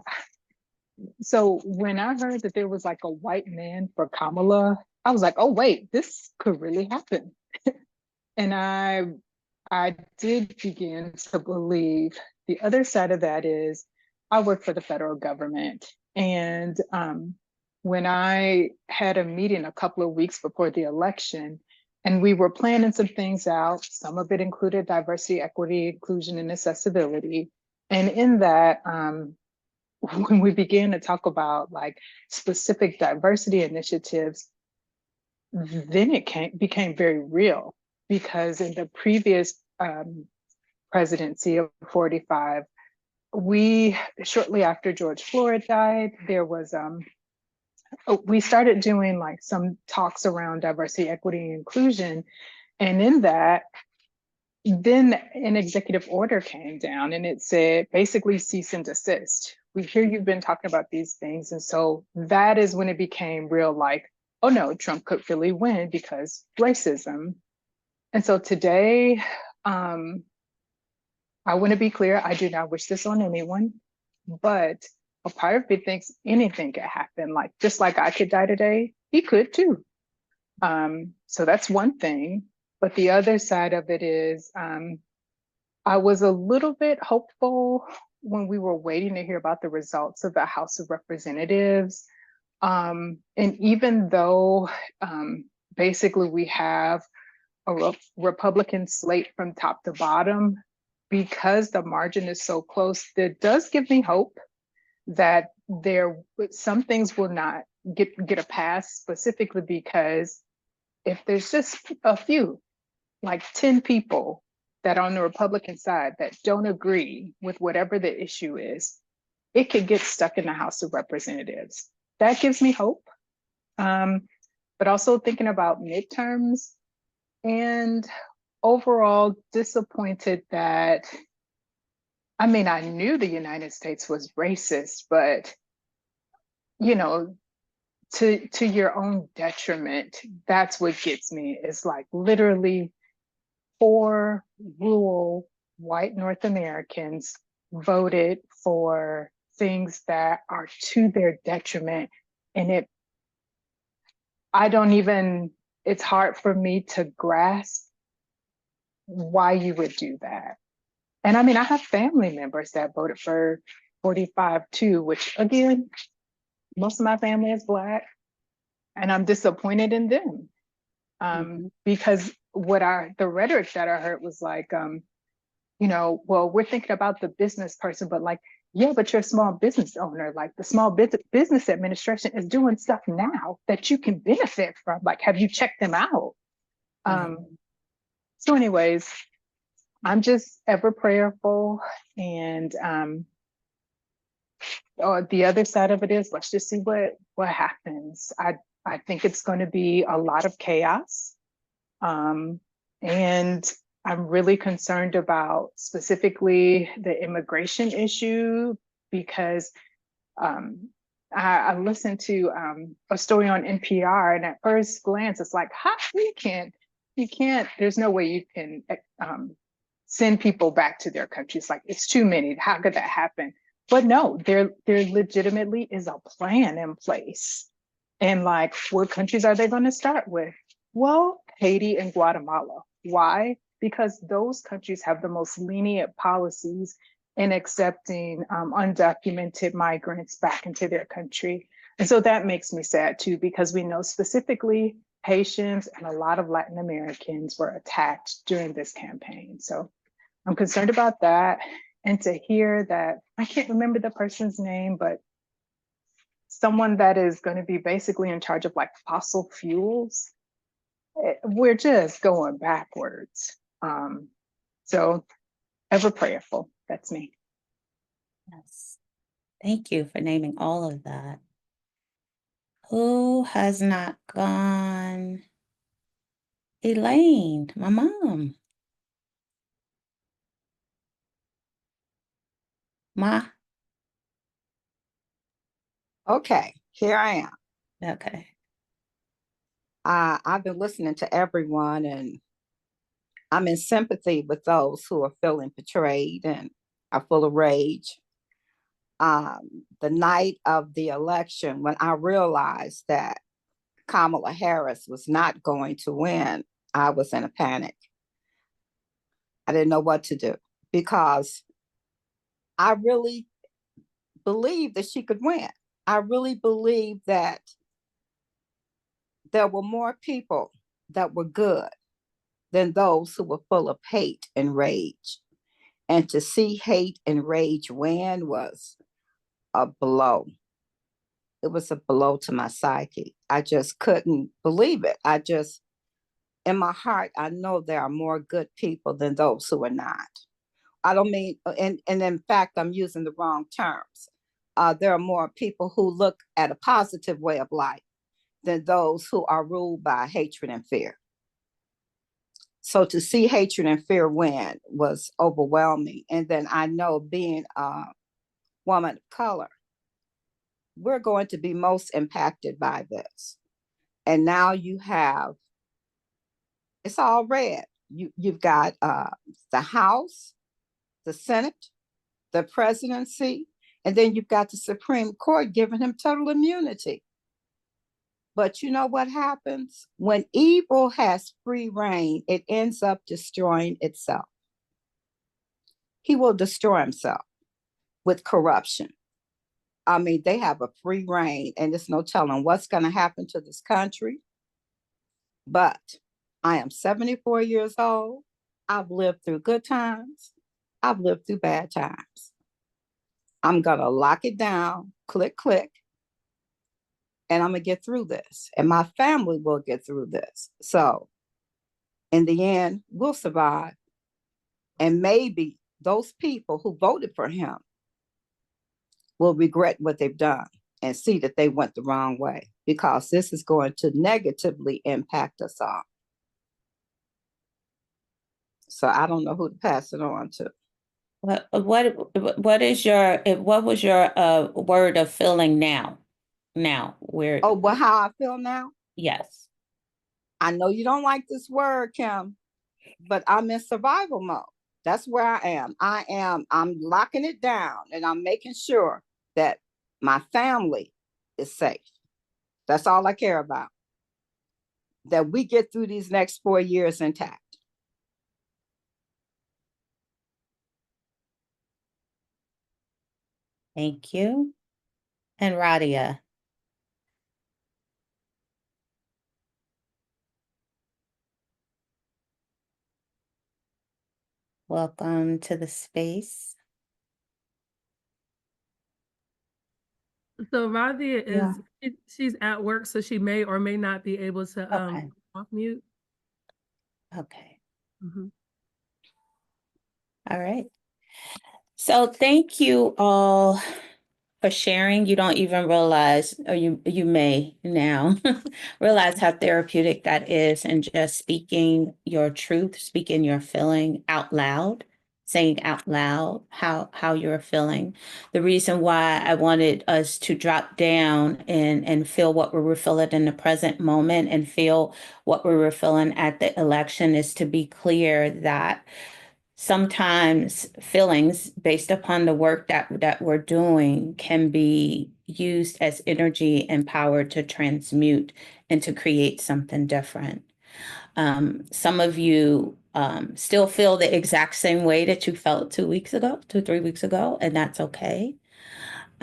heard that there was like a white man for Kamala, I was like, oh wait, this could really happen. And I did begin to believe. The other side of that is I work for the federal government. And when I had a meeting a couple of weeks before the election, and we were planning some things out, some of it included diversity, equity, inclusion, and accessibility. And in that, when we began to talk about like specific diversity initiatives, then it became very real, because in the previous presidency of 45, shortly after George Floyd died, there was we started doing like some talks around diversity, equity, and inclusion. And in that, then an executive order came down and it said basically cease and desist. We hear you've been talking about these things. And so that is when it became real, like, oh no, Trump could really win because racism. And so today, I want to be clear, I do not wish this on anyone, but a part of me thinks anything could happen. Like, just like I could die today, he could too. So that's one thing. But the other side of it is, I was a little bit hopeful when we were waiting to hear about the results of the House of Representatives. And even though basically we have a Republican slate from top to bottom, because the margin is so close, that does give me hope that some things will not get a pass, specifically because if there's just a few, like 10 people that are on the Republican side that don't agree with whatever the issue is, it could get stuck in the House of Representatives. That gives me hope. But also thinking about midterms, and overall disappointed that, I mean, I knew the United States was racist, but, you know, to your own detriment, that's what gets me, is like literally 4 rural white North Americans voted for things that are to their detriment. And I don't even it's hard for me to grasp why you would do that. And I mean, I have family members that voted for 45 too, which again, most of my family is Black, and I'm disappointed in them. Because the rhetoric that I heard was like, well, we're thinking about the business person, but like, yeah, but you're a small business owner. Like the Small Business Administration is doing stuff now that you can benefit from. Like, have you checked them out? So anyways, I'm just ever prayerful. And the other side of it is, let's just see what happens. I think it's going to be a lot of chaos. And I'm really concerned about specifically the immigration issue because I listened to a story on NPR, and at first glance, it's like, ha, you can't, there's no way you can send people back to their countries. Like, it's too many. How could that happen? But no, there legitimately is a plan in place. And like, what countries are they going to start with? Well, Haiti and Guatemala. Why? Because those countries have the most lenient policies in accepting undocumented migrants back into their country. And so that makes me sad too, because we know specifically Haitians and a lot of Latin Americans were attacked during this campaign. So I'm concerned about that. And to hear that, I can't remember the person's name, but someone that is going to be basically in charge of like fossil fuels, we're just going backwards. So ever prayerful. That's me. Yes. Thank you for naming all of that. Who has not gone? Elaine, my mom. Ma. Okay, here I am. Okay. I've been listening to everyone, and I'm in sympathy with those who are feeling betrayed and are full of rage. The night of the election, when I realized that Kamala Harris was not going to win, I was in a panic. I didn't know what to do because I really believed that she could win. I really believed that there were more people that were good than those who were full of hate and rage. And to see hate and rage win was a blow. It was a blow to my psyche. I just couldn't believe it. In my heart, I know there are more good people than those who are not. I don't mean, and in fact, I'm using the wrong terms. There are more people who look at a positive way of life than those who are ruled by hatred and fear. So to see hatred and fear win was overwhelming. And then I know, being a woman of color, we're going to be most impacted by this. And now it's all red. You've got the House, the Senate, the presidency, and then you've got the Supreme Court giving him total immunity. But you know what happens? When evil has free reign, it ends up destroying itself. He will destroy himself with corruption. I mean, they have a free reign, and there's no telling what's going to happen to this country. But I am 74 years old. I've lived through good times. I've lived through bad times. I'm going to lock it down, click, click, and I'm going to get through this. And my family will get through this. So in the end, we'll survive. And maybe those people who voted for him will regret what they've done and see that they went the wrong way, because this is going to negatively impact us all. So I don't know who to pass it on to. What was your word of feeling now? Where? Oh, well, how I feel now? Yes. I know you don't like this word, Kim, but I'm in survival mode. That's where I am. I'm locking it down, and I'm making sure that my family is safe. That's all I care about. that we get through these next 4 years intact. Thank you. And Radia. Welcome to the space. So Radia Yeah. she's at work, so she may or may not be able to Okay. off mute. Okay. Mm-hmm. All right. So thank you all for sharing. You don't even realize, or you may now realize how therapeutic that is, and just speaking your truth, speaking your feeling out loud, saying out loud how you're feeling. The reason why I wanted us to drop down and feel what we were feeling in the present moment and feel what we were feeling at the election is to be clear that sometimes feelings based upon the work that we're doing can be used as energy and power to transmute and to create something different. Some of you still feel the exact same way that you felt 2 weeks ago, 3 weeks ago, and that's okay.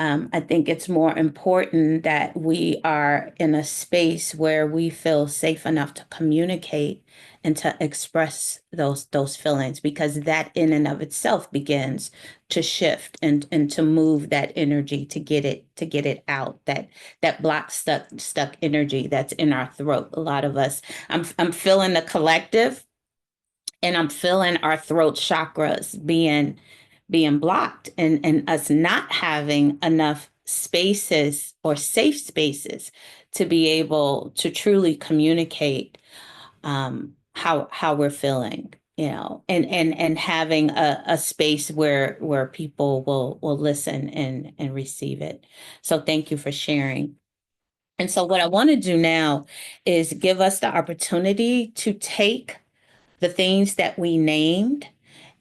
I think it's more important that we are in a space where we feel safe enough to communicate and to express those feelings, because that in and of itself begins to shift and to move that energy to get it out, that block stuck energy that's in our throat. A lot of us, I'm feeling the collective, and I'm feeling our throat chakras being blocked, and us not having enough spaces or safe spaces to be able to truly communicate how we're feeling, and having a space where people will listen and receive it. So thank you for sharing. And so what I want to do now is give us the opportunity to take the things that we named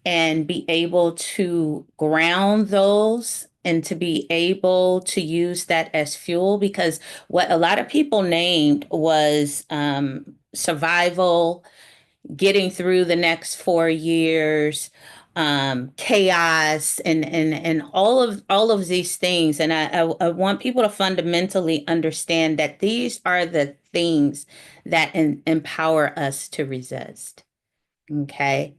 and be able to ground those and to be able to use that as fuel, because what a lot of people named was survival, getting through the next 4 years, chaos, and all of these things. And I want people to fundamentally understand that these are the things that empower us to resist. Okay.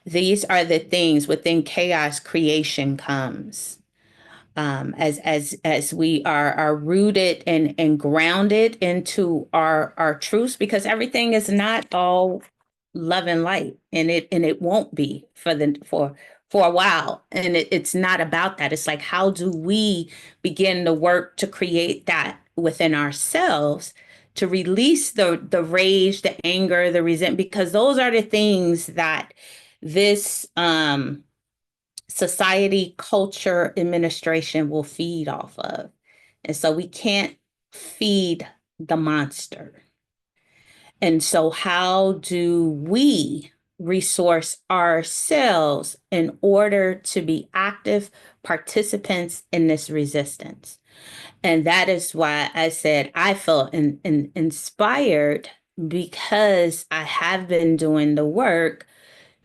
These are the things within chaos, creation comes. As we are rooted and grounded into our truths, because everything is not all love and light, and it won't be for a while. And it's not about that. It's like, how do we begin to work to create that within ourselves, to release the rage, the anger, the resentment, because those are the things that this society, culture, administration will feed off of. And so we can't feed the monster. And so how do we resource ourselves in order to be active participants in this resistance? And that is why I said I felt inspired, because I have been doing the work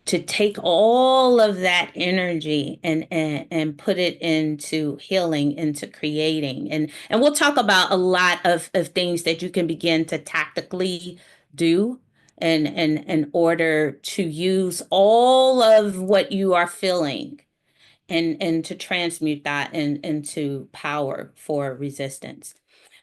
to take all of that energy and put it into healing, into creating. And we'll talk about a lot of things that you can begin to tactically do in order to use all of what you are feeling and to transmute that into power for resistance.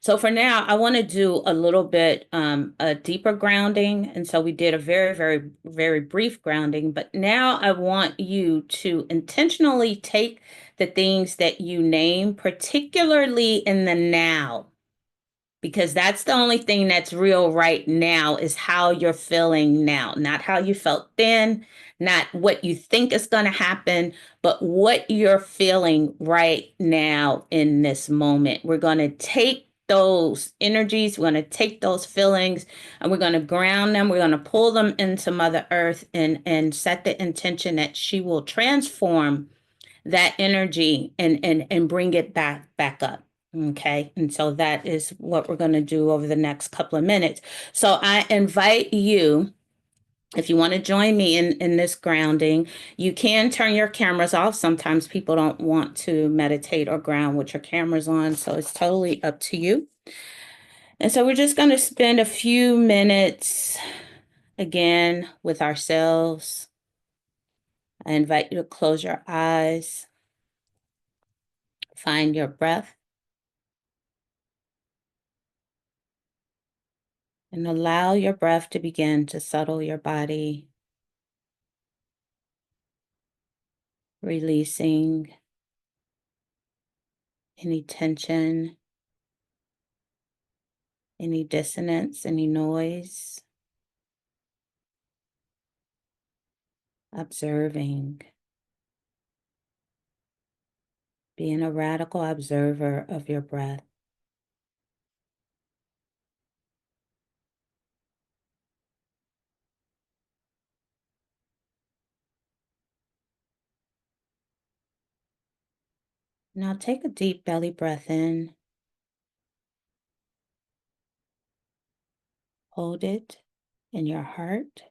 So for now, I want to do a little bit a deeper grounding. And so we did a very, very, very brief grounding, but now I want you to intentionally take the things that you name, particularly in the now, because that's the only thing that's real right now, is how you're feeling now, not how you felt then, not what you think is going to happen, but what you're feeling right now in this moment. We're going to take those energies, we're going to take those feelings, and we're going to ground them. We're going to pull them into Mother Earth and set the intention that she will transform that energy and bring it back up. Okay, and so that is what we're going to do over the next couple of minutes. So I invite you, if you want to join me in this grounding, you can turn your cameras off. Sometimes people don't want to meditate or ground with your cameras on, so it's totally up to you. And so we're just going to spend a few minutes again with ourselves. I invite you to close your eyes, find your breath, and allow your breath to begin to settle your body, releasing any tension, any dissonance, any noise, observing, being a radical observer of your breath. Now take a deep belly breath in, hold it in your heart,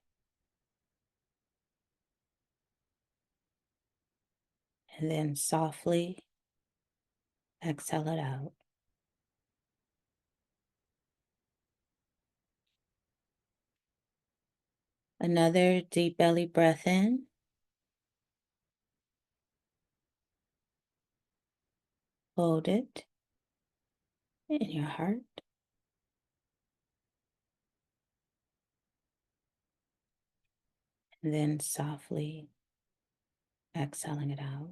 and then softly exhale it out. Another deep belly breath in, hold it in your heart, and then softly exhaling it out.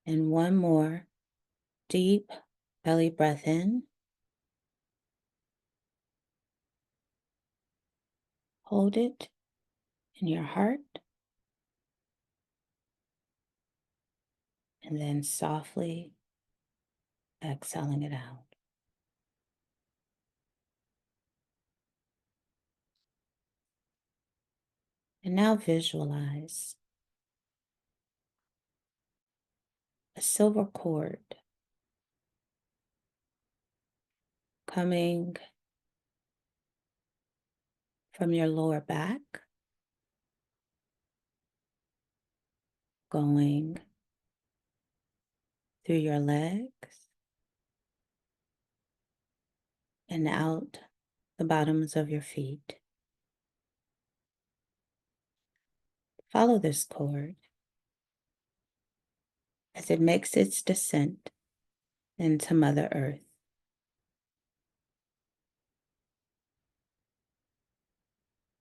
And one more deep belly breath in, hold it in your heart, and then softly exhaling it out. And now visualize a silver cord coming from your lower back, going through your legs and out the bottoms of your feet. Follow this cord as it makes its descent into Mother Earth.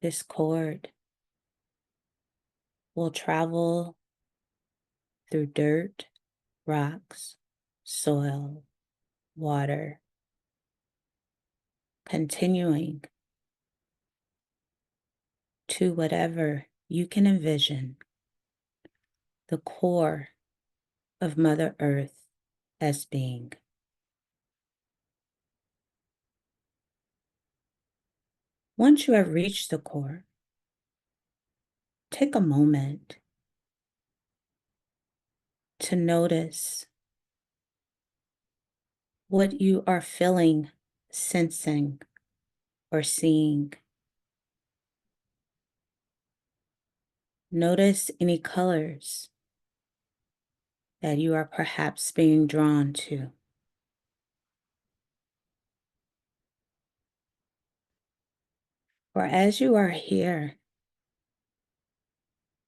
This cord will travel through dirt, rocks, soil, water, continuing to whatever you can envision the core of Mother Earth as being. Once you have reached the core, take a moment to notice what you are feeling, sensing, or seeing. Notice any colors that you are perhaps being drawn to. For as you are here,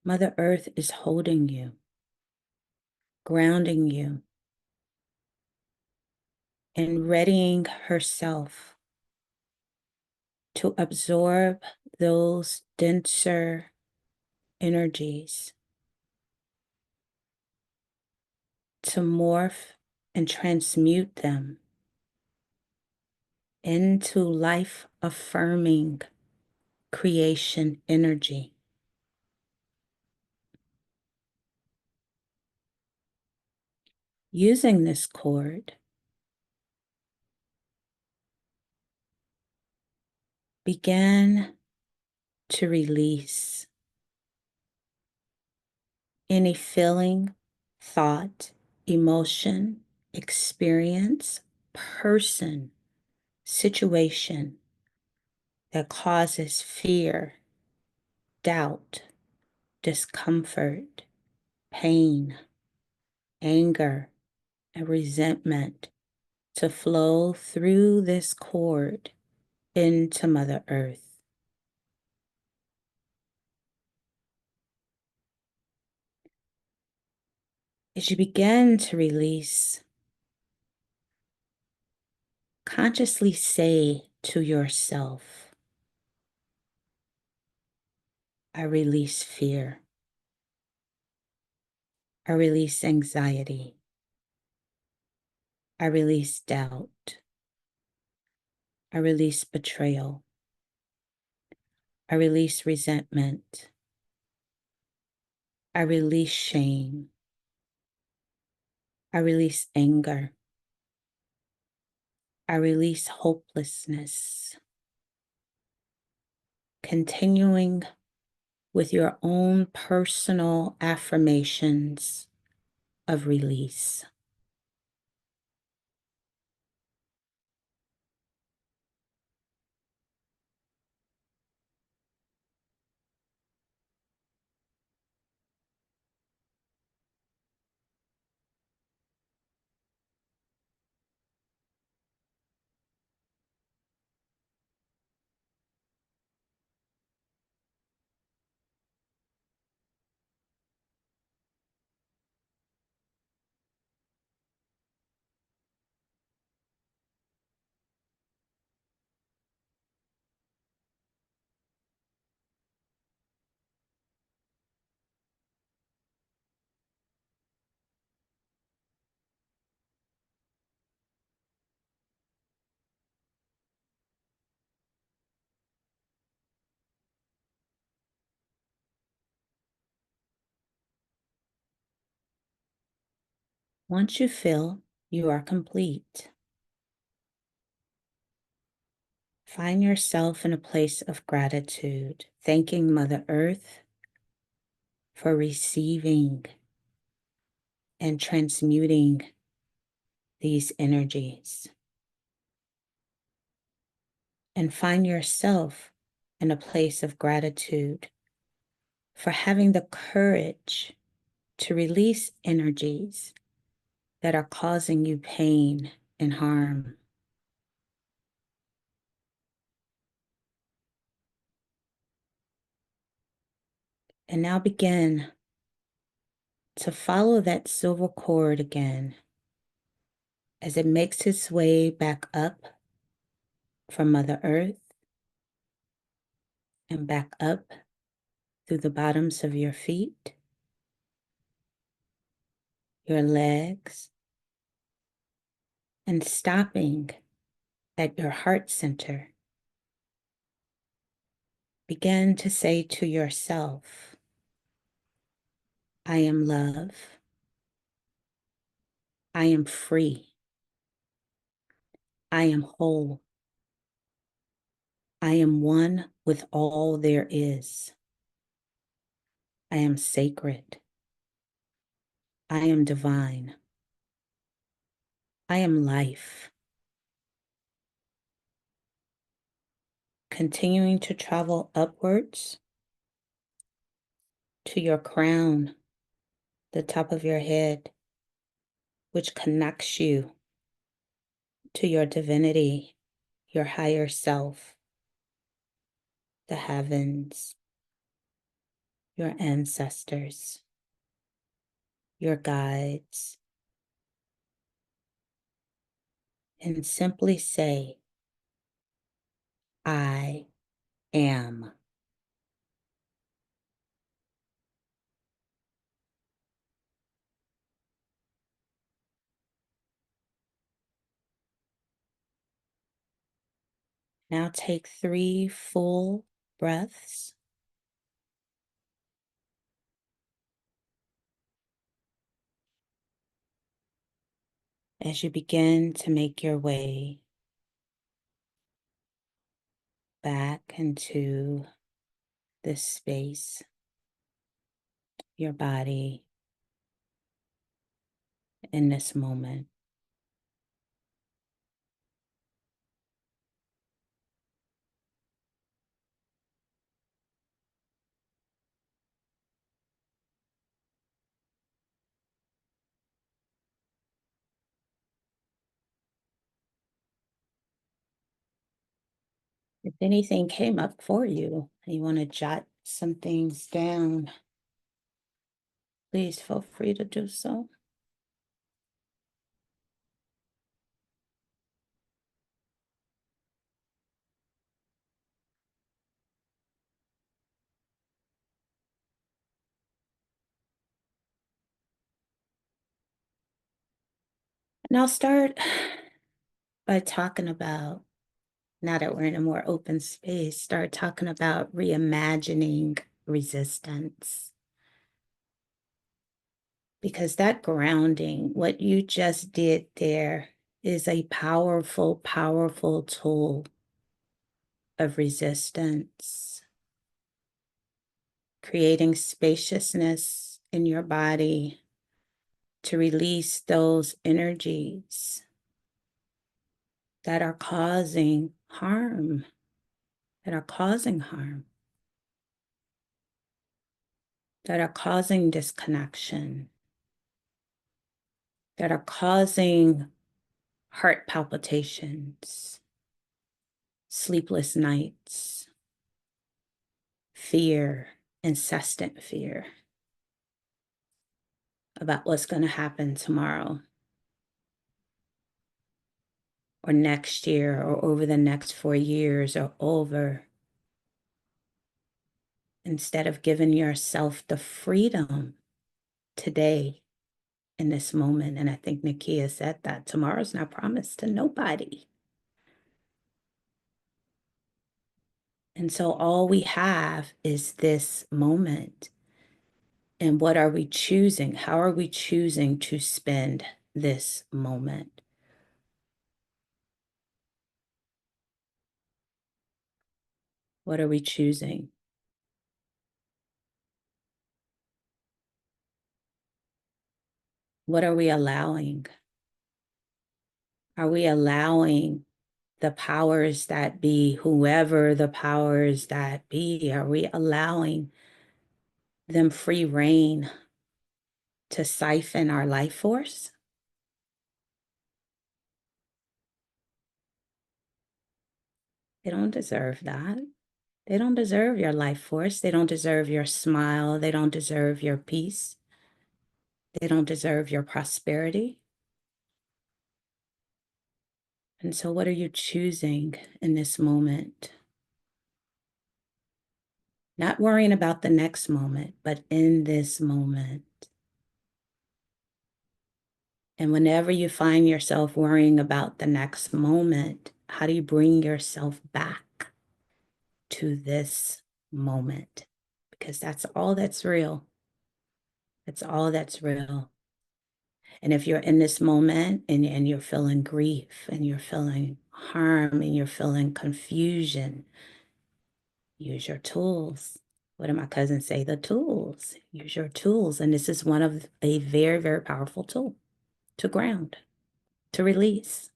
Mother Earth is holding you, grounding you, and readying herself to absorb those denser energies, to morph and transmute them into life-affirming creation energy. Using this cord, begin to release any feeling, thought, emotion, experience, person, situation that causes fear, doubt, discomfort, pain, anger, and resentment to flow through this cord into Mother Earth. As you begin to release, consciously say to yourself, I release fear. I release anxiety. I release doubt. I release betrayal. I release resentment. I release shame. I release anger. I release hopelessness. Continuing with your own personal affirmations of release. Once you feel you are complete, find yourself in a place of gratitude, thanking Mother Earth for receiving and transmuting these energies. And find yourself in a place of gratitude for having the courage to release energies that are causing you pain and harm. And now begin to follow that silver cord again as it makes its way back up from Mother Earth and back up through the bottoms of your feet, your legs, and stopping at your heart center. Begin to say to yourself, I am love. I am free. I am whole. I am one with all there is. I am sacred. I am divine. I am life. Continuing to travel upwards to your crown, the top of your head, which connects you to your divinity, your higher self, the heavens, your ancestors, your guides, and simply say, I am. Now take 3 full breaths. As you begin to make your way back into this space your body in this moment. If anything came up for you and you want to jot some things down, please feel free to do so. And I'll start by talking about, now that we're in a more open space, start talking about reimagining resistance. Because that grounding, what you just did there, is a powerful, powerful tool of resistance, creating spaciousness in your body to release those energies that are causing harm, that are causing harm, that are causing disconnection, that are causing heart palpitations, sleepless nights, fear, incessant fear about what's going to happen tomorrow or next year or over the next 4 years or over. Instead of giving yourself the freedom today in this moment. And I think Nakia said that tomorrow's not promised to nobody. And so all we have is this moment. And what are we choosing? How are we choosing to spend this moment? What are we choosing? What are we allowing? Are we allowing the powers that be, whoever the powers that be, are we allowing them free reign to siphon our life force? They don't deserve that. They don't deserve your life force. They don't deserve your smile. They don't deserve your peace. They don't deserve your prosperity. And so what are you choosing in this moment? Not worrying about the next moment, but in this moment. And whenever you find yourself worrying about the next moment, how do you bring yourself back to this moment? Because that's all that's real. That's all that's real. And if you're in this moment and you're feeling grief and you're feeling harm and you're feeling confusion, use your tools. What did my cousin say? The tools. Use your tools. And this is one of a very, very powerful tool to ground, to release.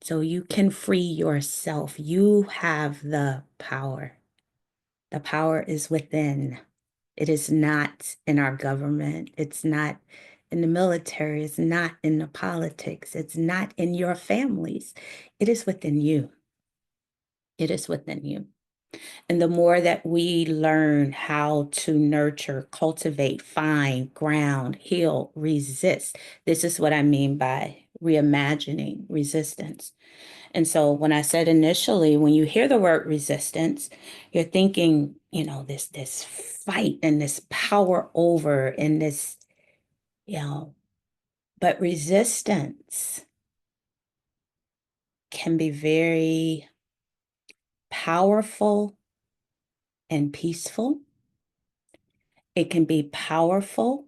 So you can free yourself. You have the power. The power is within. It is not in our government. It's not in the military. It's not in the politics. It's not in your families. It is within you. It is within you. And the more that we learn how to nurture, cultivate, find, ground, heal, resist, this is what I mean by reimagining resistance. And so when I said initially, when you hear the word resistance, you're thinking, this fight and this power over and this, but resistance can be very powerful and peaceful. It can be powerful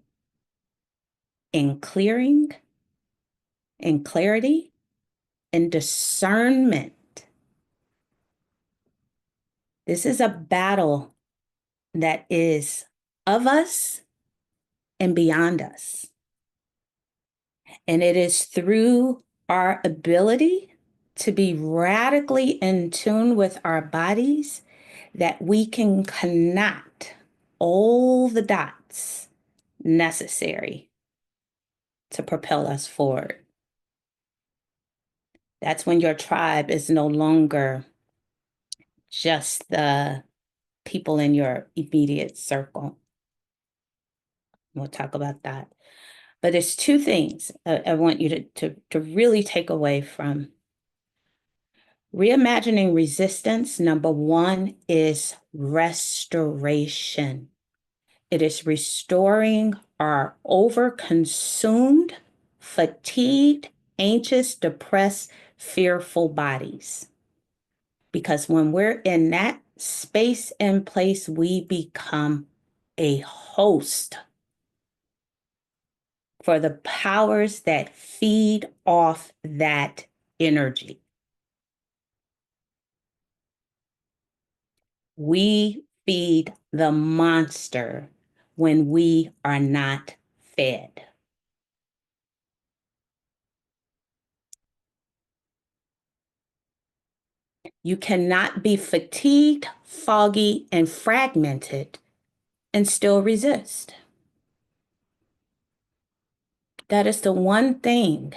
in clearing, in clarity, in discernment. This is a battle that is of us and beyond us. And it is through our ability to be radically in tune with our bodies that we can connect all the dots necessary to propel us forward. That's when your tribe is no longer just the people in your immediate circle. We'll talk about that. But it's two things I want you to really take away from reimagining resistance. Number one is restoration. It is restoring our overconsumed, fatigued, anxious, depressed, fearful bodies. Because when we're in that space and place, we become a host for the powers that feed off that energy. We feed the monster when we are not fed. You cannot be fatigued, foggy, and fragmented and still resist. That is the one thing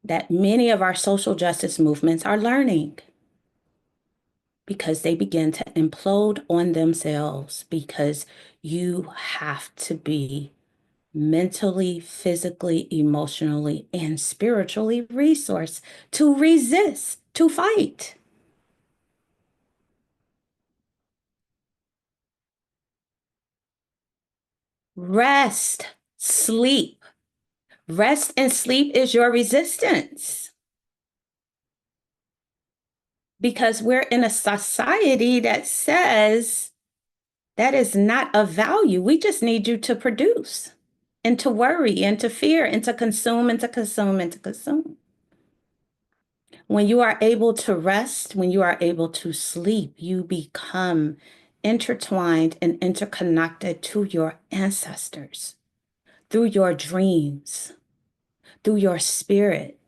that many of our social justice movements are learning, because they begin to implode on themselves, because you have to be mentally, physically, emotionally, and spiritually resourced to resist, to fight. Rest, sleep. Rest and sleep is your resistance. Because we're in a society that says that is not of value. We just need you to produce and to worry and to fear and to consume and to consume and to consume. When you are able to rest, when you are able to sleep, you become intertwined and interconnected to your ancestors through your dreams, through your spirit.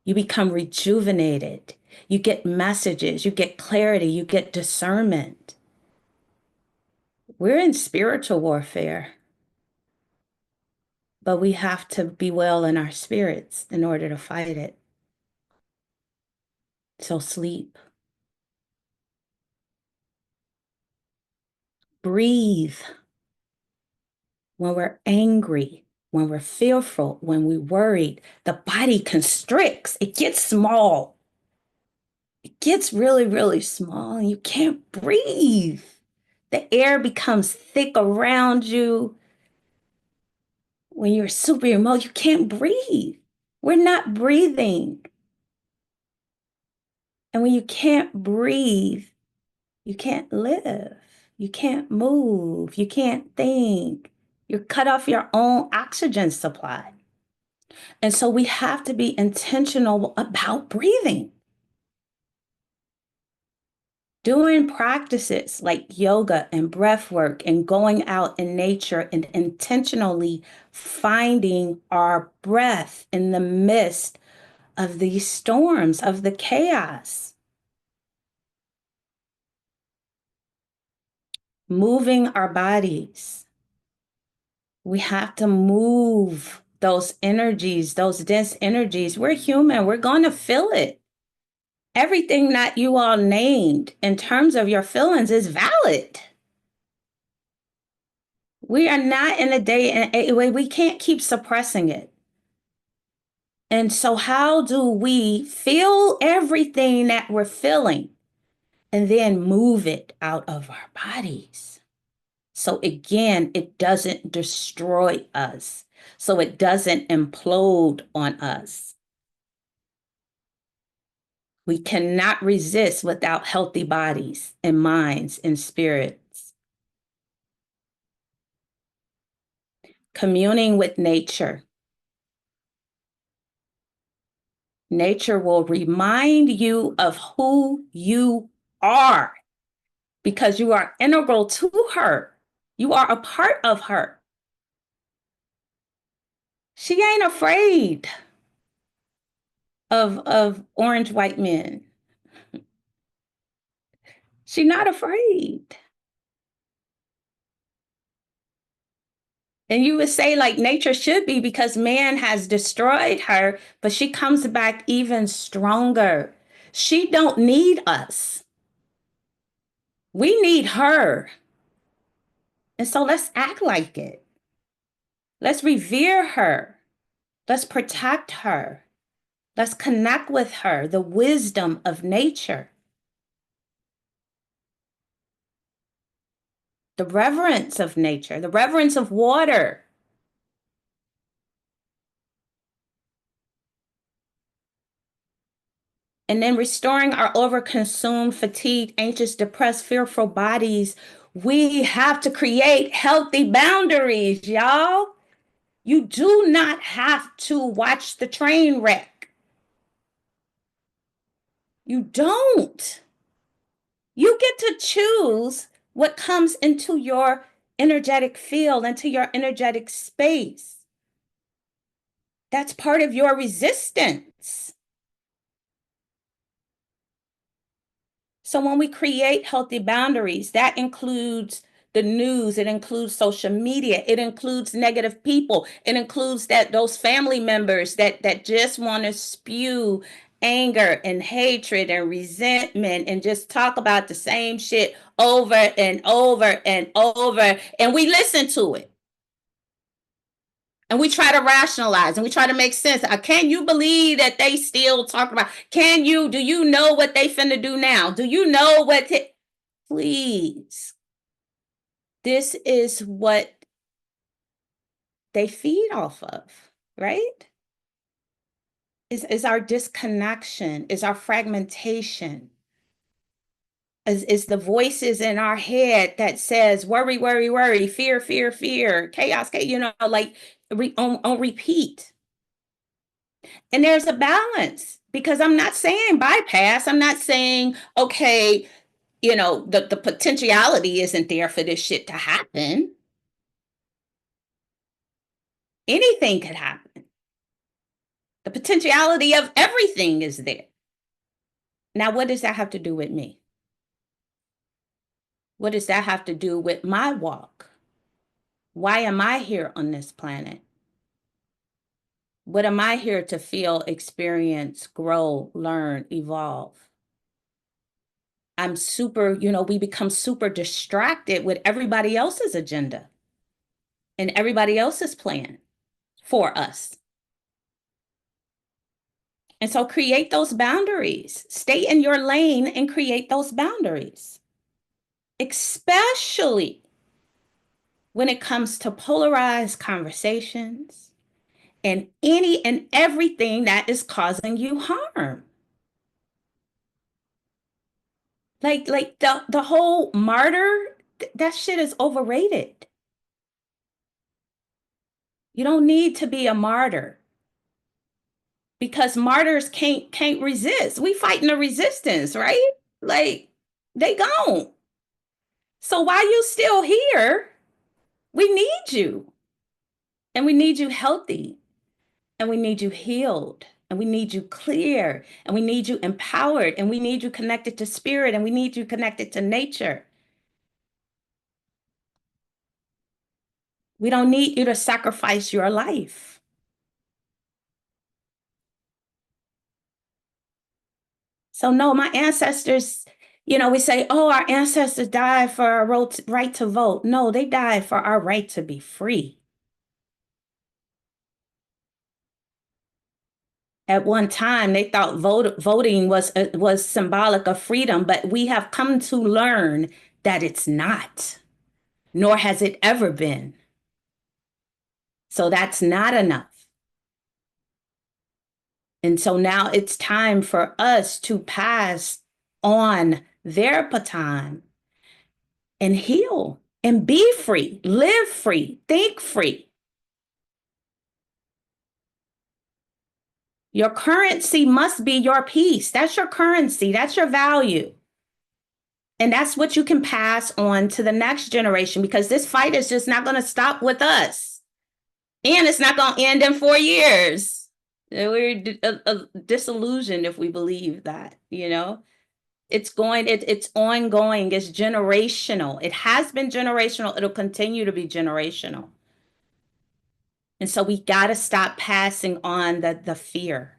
You become rejuvenated. You get messages, you get clarity, you get discernment. We're in spiritual warfare, but we have to be well in our spirits in order to fight it. So sleep. Breathe. When we're angry, when we're fearful, when we're worried, the body constricts. It gets small. It gets really, really small, and you can't breathe. The air becomes thick around you. When you're super emotional, you can't breathe. We're not breathing. And when you can't breathe, you can't live. You can't move. You can't think. You're cut off your own oxygen supply. And so we have to be intentional about breathing. Doing practices like yoga and breath work and going out in nature and intentionally finding our breath in the midst of these storms, of the chaos. Moving our bodies. We have to move those energies, those dense energies. We're human. We're going to feel it. Everything that you all named in terms of your feelings is valid. We are not in a day and a way we can't keep suppressing it. And so how do we feel everything that we're feeling and then move it out of our bodies? So again, it doesn't destroy us. So it doesn't implode on us. We cannot resist without healthy bodies and minds and spirits. Communing with nature. Nature will remind you of who you are because you are integral to her. You are a part of her. She ain't afraid of orange white men. She's not afraid. And you would say like nature should be because man has destroyed her, but she comes back even stronger. She don't need us. We need her. And so let's act like it. Let's revere her. Let's protect her. Let's connect with her, the wisdom of nature, the reverence of nature, the reverence of water. And then restoring our overconsumed, fatigued, anxious, depressed, fearful bodies. We have to create healthy boundaries, y'all. You do not have to watch the train wreck. You don't. You get to choose what comes into your energetic field, into your energetic space. That's part of your resistance. So when we create healthy boundaries, that includes the news, it includes social media, it includes negative people, it includes those family members that just want to spew anger and hatred and resentment and just talk about the same shit over and over and over, and we listen to it. And we try to rationalize and we try to make sense. Can you believe that they still talk about, do you know what they finna do now? Do you know what, please. This is what they feed off of, right? Is our disconnection, is our fragmentation, is the voices in our head that says worry, worry, worry, fear, fear, fear, chaos, like on repeat. And there's a balance because I'm not saying bypass. I'm not saying, okay, the potentiality isn't there for this shit to happen. Anything could happen. The potentiality of everything is there. Now, what does that have to do with me? What does that have to do with my walk? Why am I here on this planet? What am I here to feel, experience, grow, learn, evolve? We become super distracted with everybody else's agenda and everybody else's plan for us. And so create those boundaries. Stay in your lane and create those boundaries, especially when it comes to polarized conversations and any and everything that is causing you harm. Like the whole martyr, that shit is overrated. You don't need to be a martyr because martyrs can't resist. We fighting the resistance, right? Like they gone. So while you still here, we need you. And we need you healthy. And we need you healed. And we need you clear. And we need you empowered. And we need you connected to spirit. And we need you connected to nature. We don't need you to sacrifice your life. So no, my ancestors, we say, oh, our ancestors died for our right to vote. No, they died for our right to be free. At one time, they thought voting was symbolic of freedom, but we have come to learn that it's not, nor has it ever been. So that's not enough. And so now it's time for us to pass on their baton and heal and be free, live free, think free. Your currency must be your peace. That's your currency. That's your value. And that's what you can pass on to the next generation, because this fight is just not going to stop with us. And it's not going to end in 4 years. We're disillusioned if we believe that, you know. It's ongoing, it's generational. It has been generational, it'll continue to be generational. And so we got to stop passing on the fear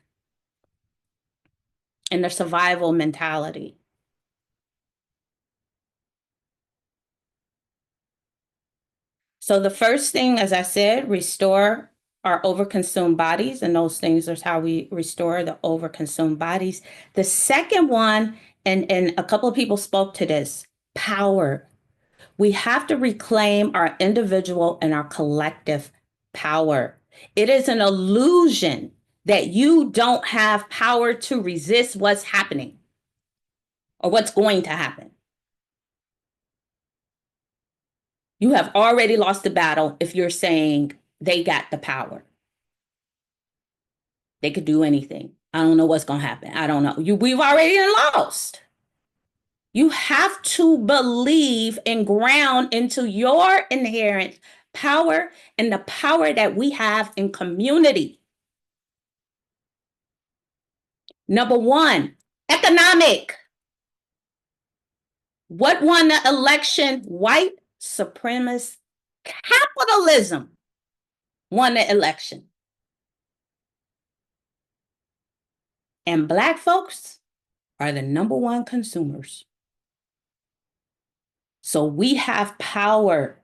and the survival mentality. So the first thing, as I said, restore our overconsumed bodies, and those things are how we restore the overconsumed bodies. The second one, and a couple of people spoke to this, power. We have to reclaim our individual and our collective power. It is an illusion that you don't have power to resist what's happening or what's going to happen. You have already lost the battle if you're saying they got the power. They could do anything. I don't know what's going to happen. I don't know. We've already lost. You have to believe and ground into your inherent power and the power that we have in community. Number one, economic. What won the election? White supremacist capitalism won the election. And Black folks are the number one consumers. So we have power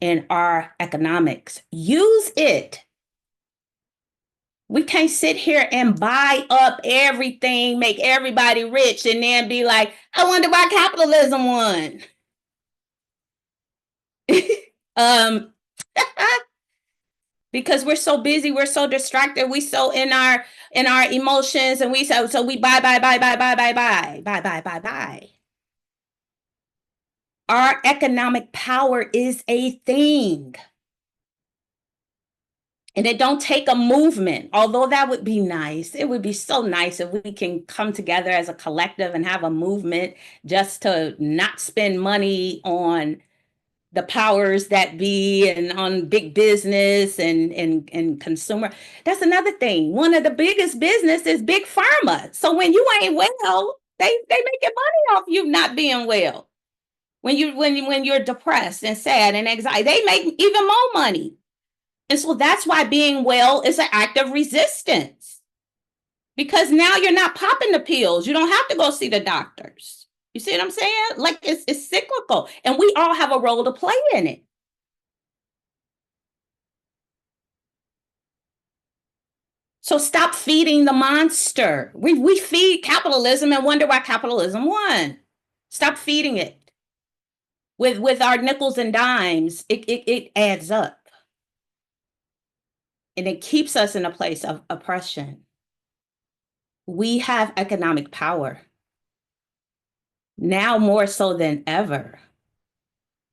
in our economics. Use it. We can't sit here and buy up everything, make everybody rich, and then be like, I wonder why capitalism won. Because we're so busy, we're so distracted, we so in our emotions, and we so we buy. Our economic power is a thing. And it don't take a movement, although that would be nice. It would be so nice if we can come together as a collective and have a movement just to not spend money on the powers that be and on big business and consumer. That's another thing. One of the biggest business is big pharma. So when you ain't well, they making money off you not being well. When you're depressed and sad and anxiety, they make even more money. And so that's why being well is an act of resistance. Because now you're not popping the pills. You don't have to go see the doctors. You see what I'm saying? Like it's cyclical. And we all have a role to play in it. So stop feeding the monster. We feed capitalism and wonder why capitalism won. Stop feeding it. With our nickels and dimes, it adds up. And it keeps us in a place of oppression. We have economic power. Now more so than ever.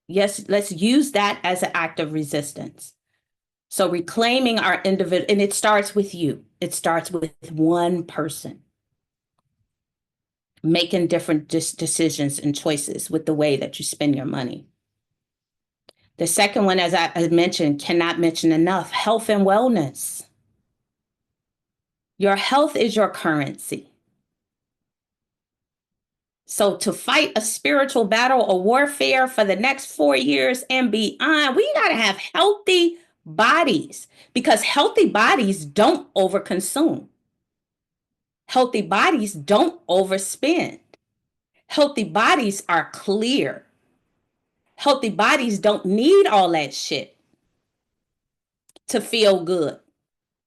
Yes, let's use that as an act of resistance. So reclaiming our individual, and it starts with you. It starts with one person. Making different decisions and choices with the way that you spend your money. The second one, as I mentioned, cannot mention enough, health and wellness. Your health is your currency. So to fight a spiritual battle or warfare for the next 4 years and beyond, we got to have healthy bodies, because healthy bodies don't overconsume. Healthy bodies don't overspend. Healthy bodies are clear. Healthy bodies don't need all that shit to feel good,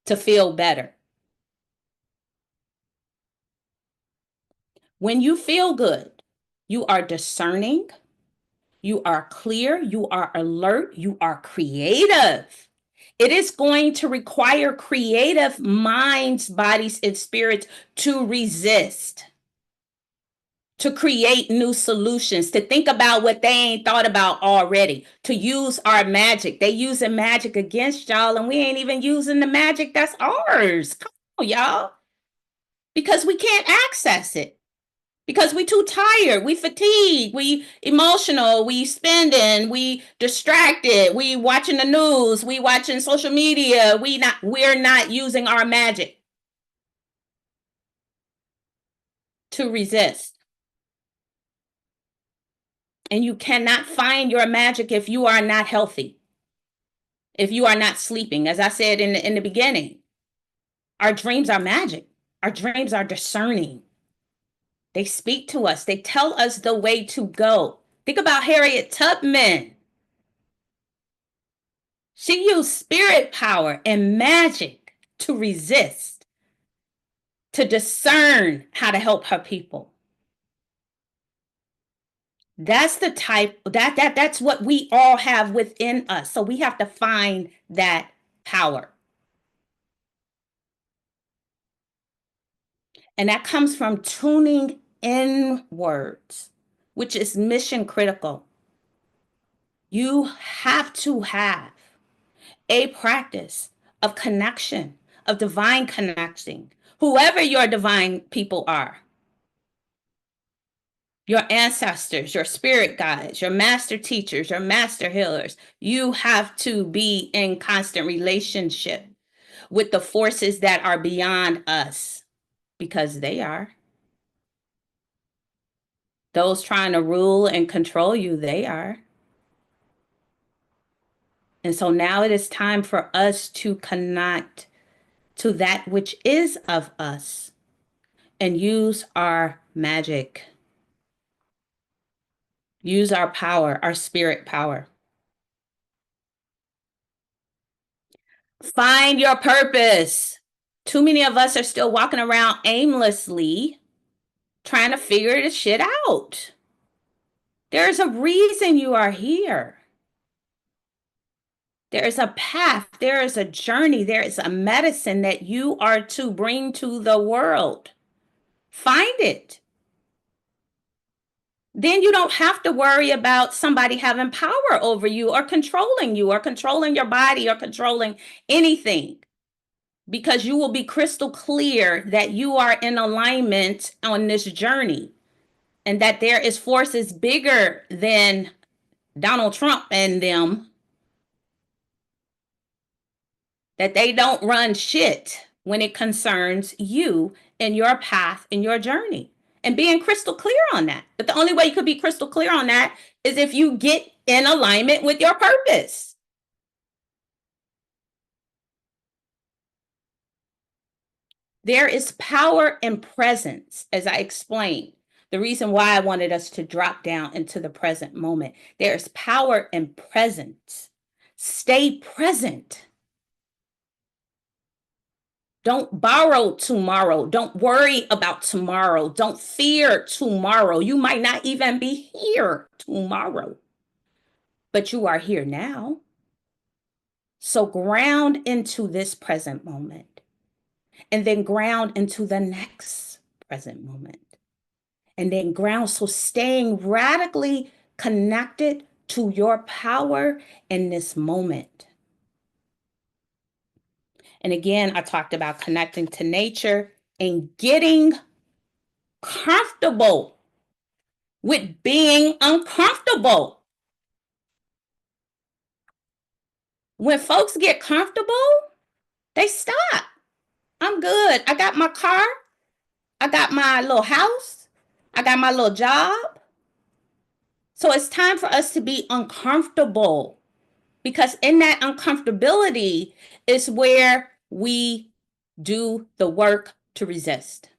to feel better. When you feel good, you are discerning, you are clear, you are alert, you are creative. It is going to require creative minds, bodies, and spirits to resist, to create new solutions, to think about what they ain't thought about already, to use our magic. They using magic against y'all, and we ain't even using the magic that's ours. Come on, y'all. Because we can't access it. because we too tired, we fatigued, we emotional, we spending, we distracted, we watching the news, we watching social media, we're not using our magic to resist. And you cannot find your magic if you are not healthy, if you are not sleeping. As I said in the beginning, our dreams are magic. Our dreams are discerning. They speak to us. They tell us the way to go. Think about Harriet Tubman. She used spirit power and magic to resist, to discern how to help her people. That's the type that's what we all have within us. So we have to find that power. And that comes from tuning inwards, which is mission critical. You have to have a practice of connection, of divine connecting, whoever your divine people are. Your ancestors, your spirit guides, your master teachers, your master healers. You have to be in constant relationship with the forces that are beyond us, because they are. Those trying to rule and control you, they are. And so now it is time for us to connect to that which is of us and use our magic. Use our power, our spirit power. Find your purpose. Too many of us are still walking around aimlessly trying to figure this shit out. There's a reason you are here. There is a path, there is a journey, there is a medicine that you are to bring to the world. Find it. Then you don't have to worry about somebody having power over you or controlling your body or controlling anything, because you will be crystal clear that you are in alignment on this journey and that there is forces bigger than Donald Trump and them, that they don't run shit when it concerns you and your path and your journey, and being crystal clear on that. But the only way you could be crystal clear on that is if you get in alignment with your purpose. There is power and presence, as I explained. The reason why I wanted us to drop down into the present moment. There's power and presence. Stay present. Don't borrow tomorrow. Don't worry about tomorrow. Don't fear tomorrow. You might not even be here tomorrow, but you are here now. So ground into this present moment, and then ground into the next present moment, and then ground. So staying radically connected to your power in this moment. And again, I talked about connecting to nature and getting comfortable with being uncomfortable. When folks get comfortable, they stop. I'm good. I got my car. I got my little house. I got my little job. So it's time for us to be uncomfortable, because in that uncomfortability is where we do the work to resist.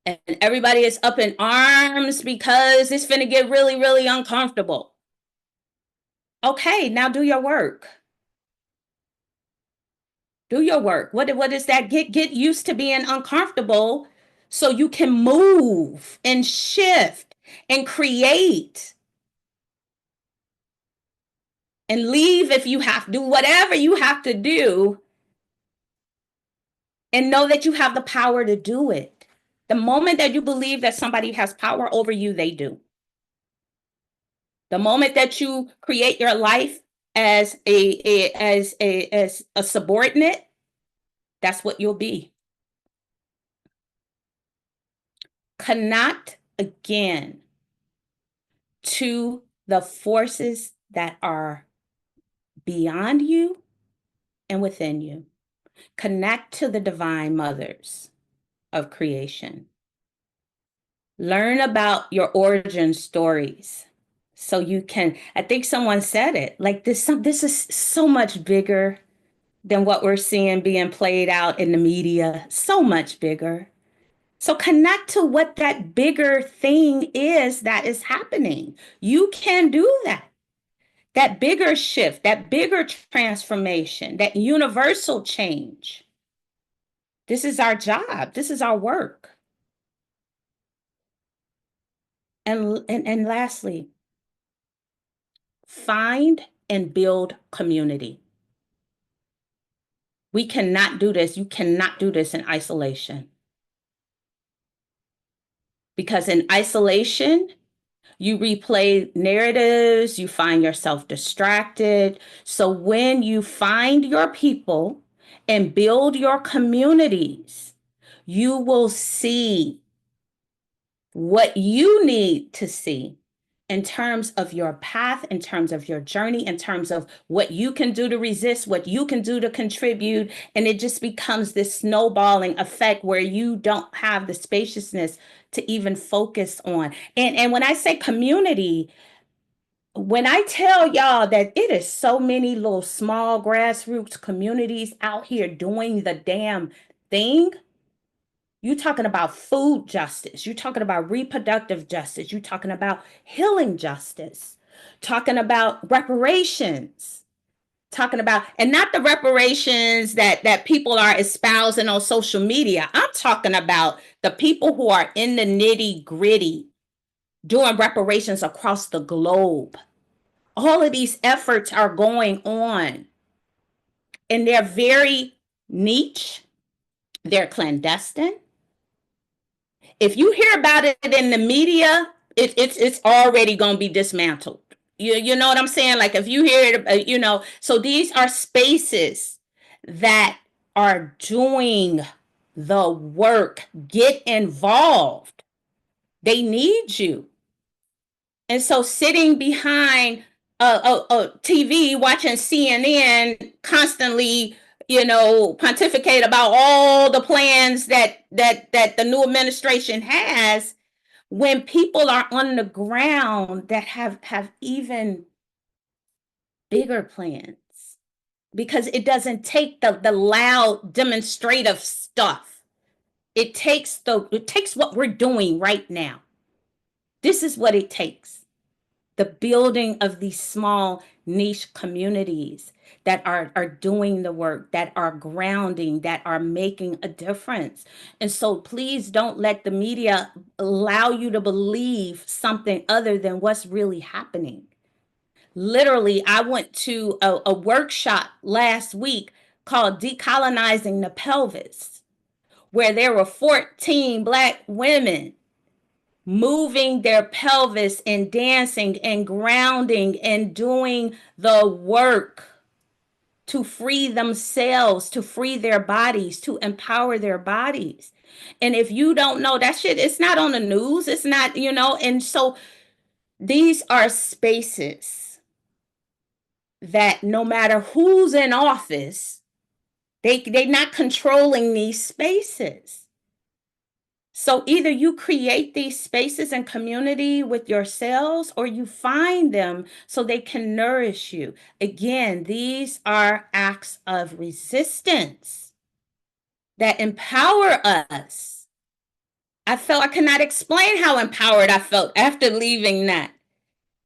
And everybody is up in arms because it's finna get really, really uncomfortable. Okay, now do your work. Do your work. What is that? Get used to being uncomfortable so you can move and shift and create and leave if you have to, do whatever you have to do, and know that you have the power to do it. The moment that you believe that somebody has power over you, they do. The moment that you create your life as a subordinate, that's what you'll be. Connect again to the forces that are beyond you and within you. Connect to the divine mothers of creation. Learn about your origin stories so you can, I think someone said it, like this is so much bigger than what we're seeing being played out in the media, so much bigger. So connect to what that bigger thing is that is happening. You can do that. That bigger shift, that bigger transformation, that universal change. This is our job. This is our work. And lastly, find and build community. We cannot do this. You cannot do this in isolation. Because in isolation, you replay narratives, you find yourself distracted. So when you find your people and build your communities, you will see what you need to see in terms of your path, in terms of your journey, in terms of what you can do to resist, what you can do to contribute. And it just becomes this snowballing effect where you don't have the spaciousness to even focus on. And when I say community, when I tell y'all that it is so many little small grassroots communities out here doing the damn thing, you're talking about food justice. You're talking about reproductive justice. You're talking about healing justice. Talking about reparations. Talking about, and not the reparations that people are espousing on social media. I'm talking about the people who are in the nitty gritty doing reparations across the globe. All of these efforts are going on, and they're very niche. They're clandestine. If you hear about it in the media, it's already going to be dismantled. You know what I'm saying? Like if you hear it, so these are spaces that are doing the work. Get involved. They need you. And so sitting behind a TV watching CNN constantly, pontificate about all the plans that the new administration has, when people are on the ground that have even bigger plans, because it doesn't take the loud demonstrative stuff. It takes what we're doing right now. This is what it takes. The building of these small niche communities that are doing the work, that are grounding, that are making a difference. And so please don't let the media allow you to believe something other than what's really happening. Literally, I went to a workshop last week called Decolonizing the Pelvis, where there were 14 Black women moving their pelvis and dancing and grounding and doing the work to free themselves, to free their bodies, to empower their bodies. And if you don't know that shit, it's not on the news. It's not, and so these are spaces that no matter who's in office, they're not controlling these spaces. So either you create these spaces and community with yourselves, or you find them so they can nourish you. Again, these are acts of resistance that empower us. I cannot explain how empowered I felt after leaving that.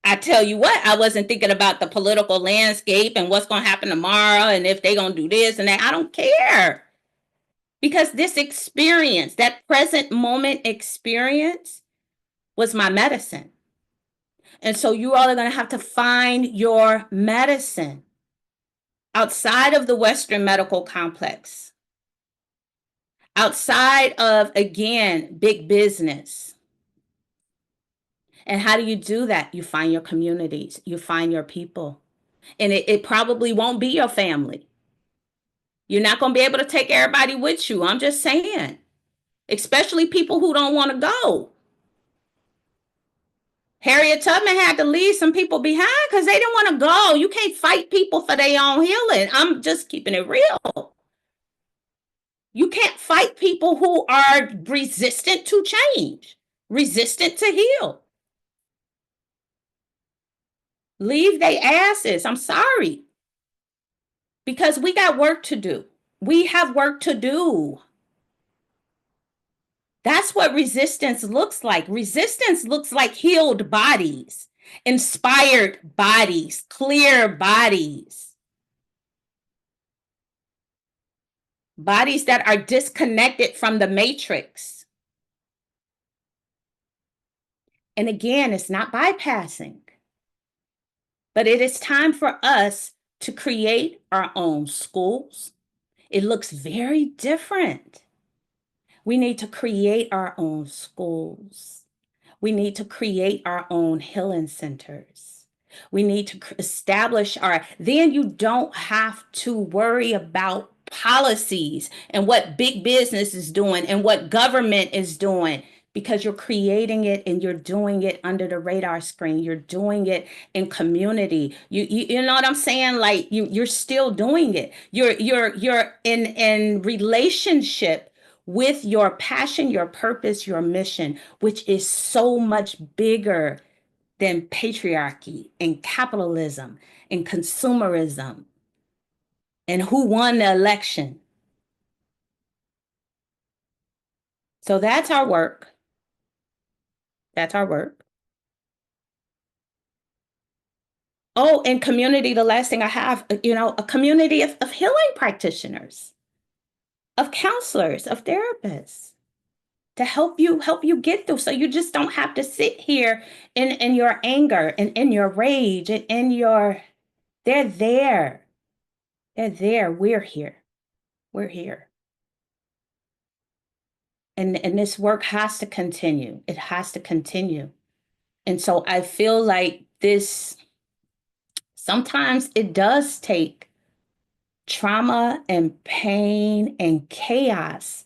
I tell you what, I wasn't thinking about the political landscape and what's going to happen tomorrow and if they're going to do this and that. I don't care. Because this experience, that present moment experience, was my medicine. And so you all are going to have to find your medicine outside of the Western medical complex, outside of, again, big business. And how do you do that? You find your communities, you find your people. And it probably won't be your family. You're not going to be able to take everybody with you. I'm just saying. especially people who don't want to go. Harriet Tubman had to leave some people behind because they didn't want to go. You can't fight people for their own healing. I'm just keeping it real. You can't fight people who are resistant to change, resistant to heal. Leave their asses. I'm sorry. Because we got work to do. We have work to do. That's what resistance looks like. Resistance looks like healed bodies, inspired bodies, clear bodies, bodies that are disconnected from the matrix. And again, it's not bypassing, but it is time for us to create our own schools. It looks very different. We need to create our own schools. We need to create our own healing centers. We need to establish then you don't have to worry about policies and what big business is doing and what government is doing, because you're creating it and you're doing it under the radar screen. You're doing it in community. You know what I'm saying? Like you're still doing it. You're in relationship with your passion, your purpose, your mission, which is so much bigger than patriarchy and capitalism and consumerism and who won the election. So that's our work. That's our work. Oh, and community, the last thing I have, a community of healing practitioners, of counselors, of therapists, to help you get through, so you just don't have to sit here in your anger and in your rage and in your, they're there. They're there. We're here. We're here. And this work has to continue. It has to continue. And so I feel like this, sometimes it does take trauma and pain and chaos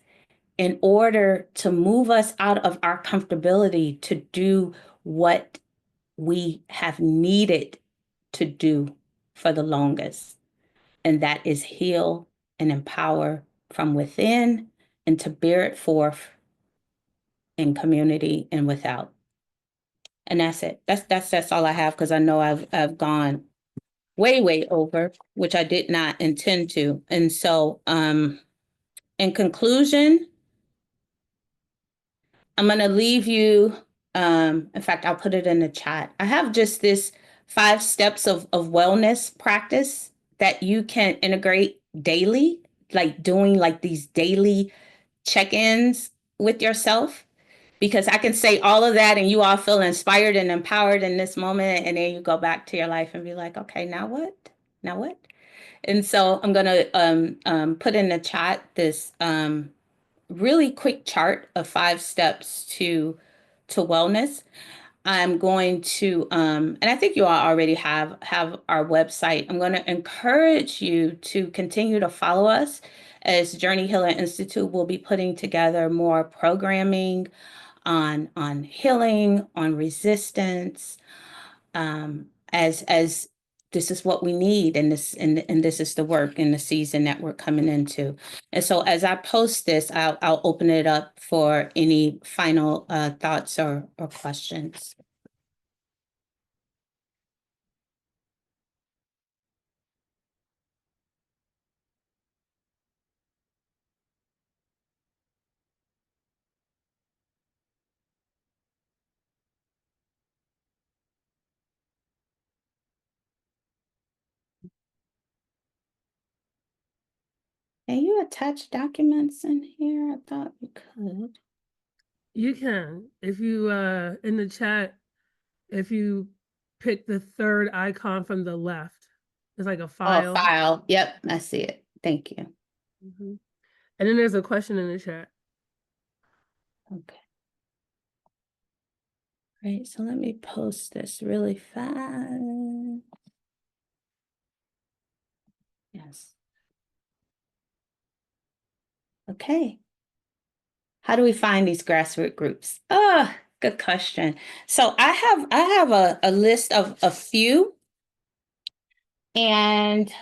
in order to move us out of our comfortability to do what we have needed to do for the longest. And that is heal and empower from within and to bear it forth in community and without. And that's it. That's all I have, because I know I've gone way over, which I did not intend to. And so in conclusion, I'm going to leave you, in fact, I'll put it in the chat. I have just this 5 steps of wellness practice that you can integrate daily, like doing like these daily check-ins with yourself, because I can say all of that and you all feel inspired and empowered in this moment. And then you go back to your life and be like, okay, now what? Now what? And so I'm going to put in the chat this really quick chart of 5 steps to wellness. I'm going to, and I think you all already have our website. I'm going to encourage you to continue to follow us, as Journey Healing Institute will be putting together more programming on healing, on resistance, as this is what we need, and this is the work in the season that we're coming into. And so as I post this, I'll open it up for any final thoughts or questions. Can you attach documents in here? I thought you could. You can. If you in the chat, if you pick the 3rd icon from the left, it's like a file. Oh, file. Yep, I see it. Thank you. Mm-hmm. And then there's a question in the chat. Okay. Right, so let me post this really fast. Yes. Okay. How do we find these grassroots groups? Ah, good question. So I have a list of a few, and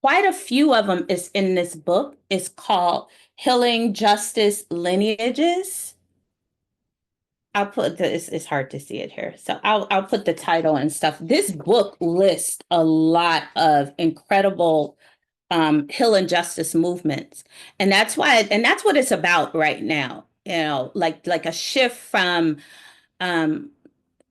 quite a few of them is in this book. It's called Healing Justice Lineages. I'll put it's hard to see it here. So I'll put the title and stuff. This book lists a lot of incredible healing justice movements. And that's what it's about right now. Like a shift from um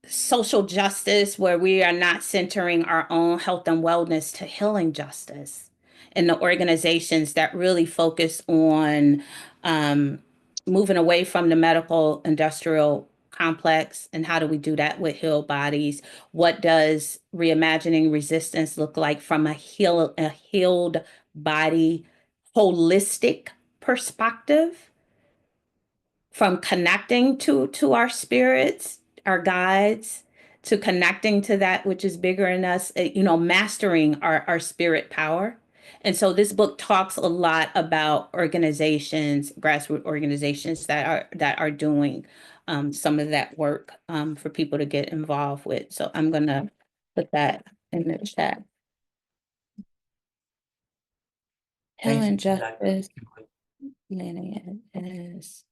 social justice where we are not centering our own health and wellness to healing justice, and the organizations that really focus on um, moving away from the medical industrial complex. And how do we do that with healed bodies? What does reimagining resistance look like from a healed body holistic perspective, from connecting to our spirits, our guides, to connecting to that which is bigger in us, mastering our spirit power. And so this book talks a lot about organizations, grassroots organizations that are doing some of that work for people to get involved with. So I'm gonna put that in the chat. Helen Justice Lineage.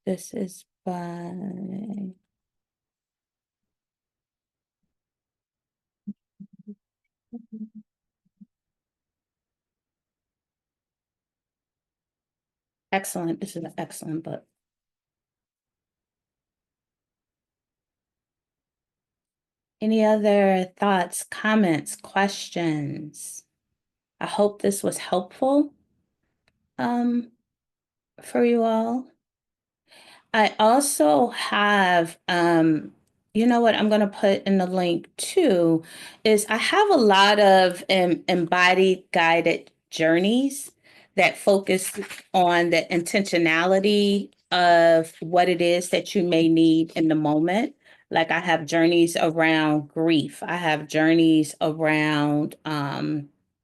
This is by excellent. This is an excellent book. Any other thoughts, comments, questions? I hope this was helpful for you all. I also have, you know what I'm going to put in the link too, is I have a lot of embodied guided journeys that focus on the intentionality of what it is that you may need in the moment. Like I have journeys around grief. I have journeys around,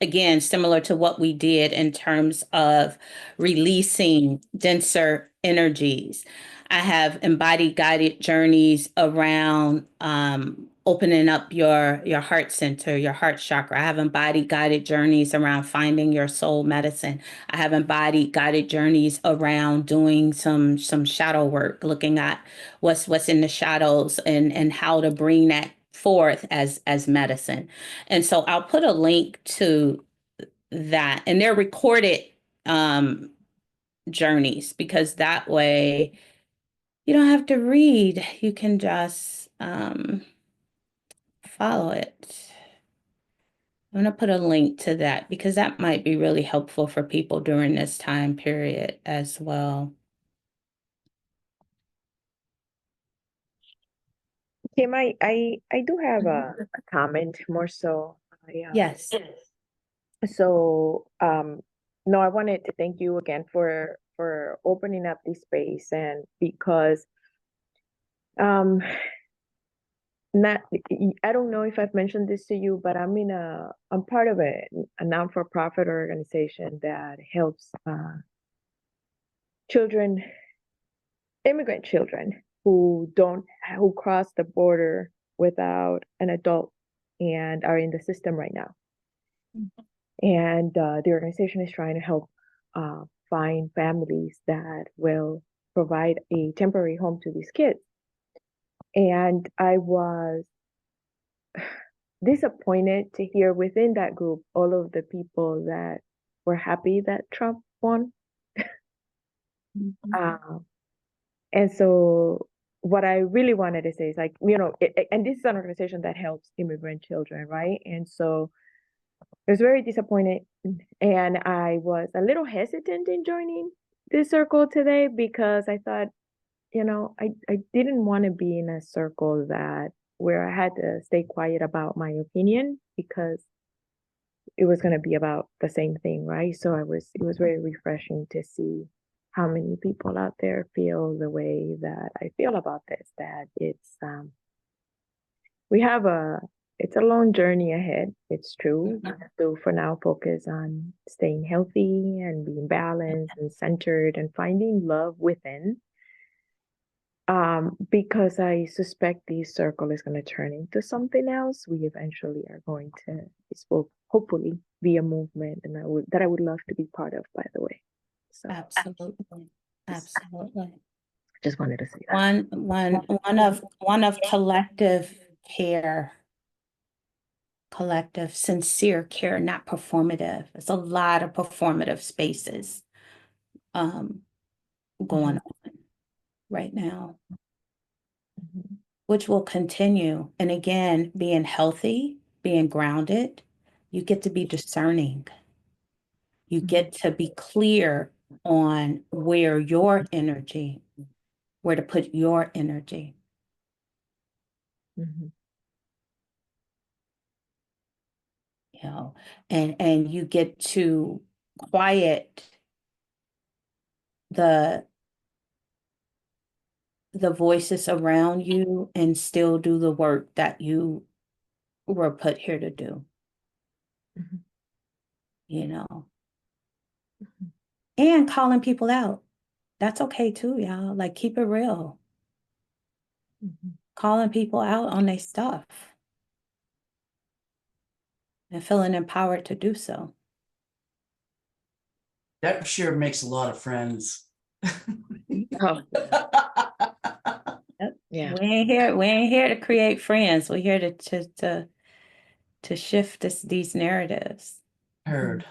again, similar to what we did in terms of releasing denser energies. I have embodied guided journeys around opening up your heart center, your heart chakra. I have embodied guided journeys around finding your soul medicine. I have embodied guided journeys around doing some shadow work, looking at what's in the shadows and how to bring that forth as medicine. And so I'll put a link to that, and they're recorded journeys, because that way you don't have to read. You can just follow it. I'm going to put a link to that because that might be really helpful for people during this time period as well. Kim, I do have a comment more so. Yes. So no, I wanted to thank you again for opening up this space, and because not I don't know if I've mentioned this to you, but I'm part of a non-for-profit organization that helps children, immigrant children who cross the border without an adult and are in the system right now. And the organization is trying to help find families that will provide a temporary home to these kids. And I was disappointed to hear within that group all of the people that were happy that Trump won. And so what I really wanted to say is, like, and this is an organization that helps immigrant children, right? And so I was very disappointed, and I was a little hesitant in joining this circle today because I thought, I didn't want to be in a circle where I had to stay quiet about my opinion, because it was going to be about the same thing, right? So it was very refreshing to see how many people out there feel the way that I feel about this, that it's it's a long journey ahead. It's true. We have to, for now, focus on staying healthy and being balanced and centered and finding love within. Because I suspect this circle is going to turn into something else. We eventually are going to, this will hopefully be a movement, and I would love to be part of, by the way. So Absolutely. Absolutely. just wanted to say that. One of collective care, collective sincere care, not performative. It's a lot of performative spaces going on right now, which will continue. And again, being healthy, being grounded, you get to be discerning. You get to be clear on where your energy, where to put your energy. You know, and you get to quiet the voices around you and still do the work that you were put here to do. You know, and calling people out. That's okay too, y'all. Like, keep it real. Calling people out on their stuff and feeling empowered to do so. That sure makes a lot of friends. Oh, Yep. yeah. We ain't here to create friends. We're here to shift these narratives Heard.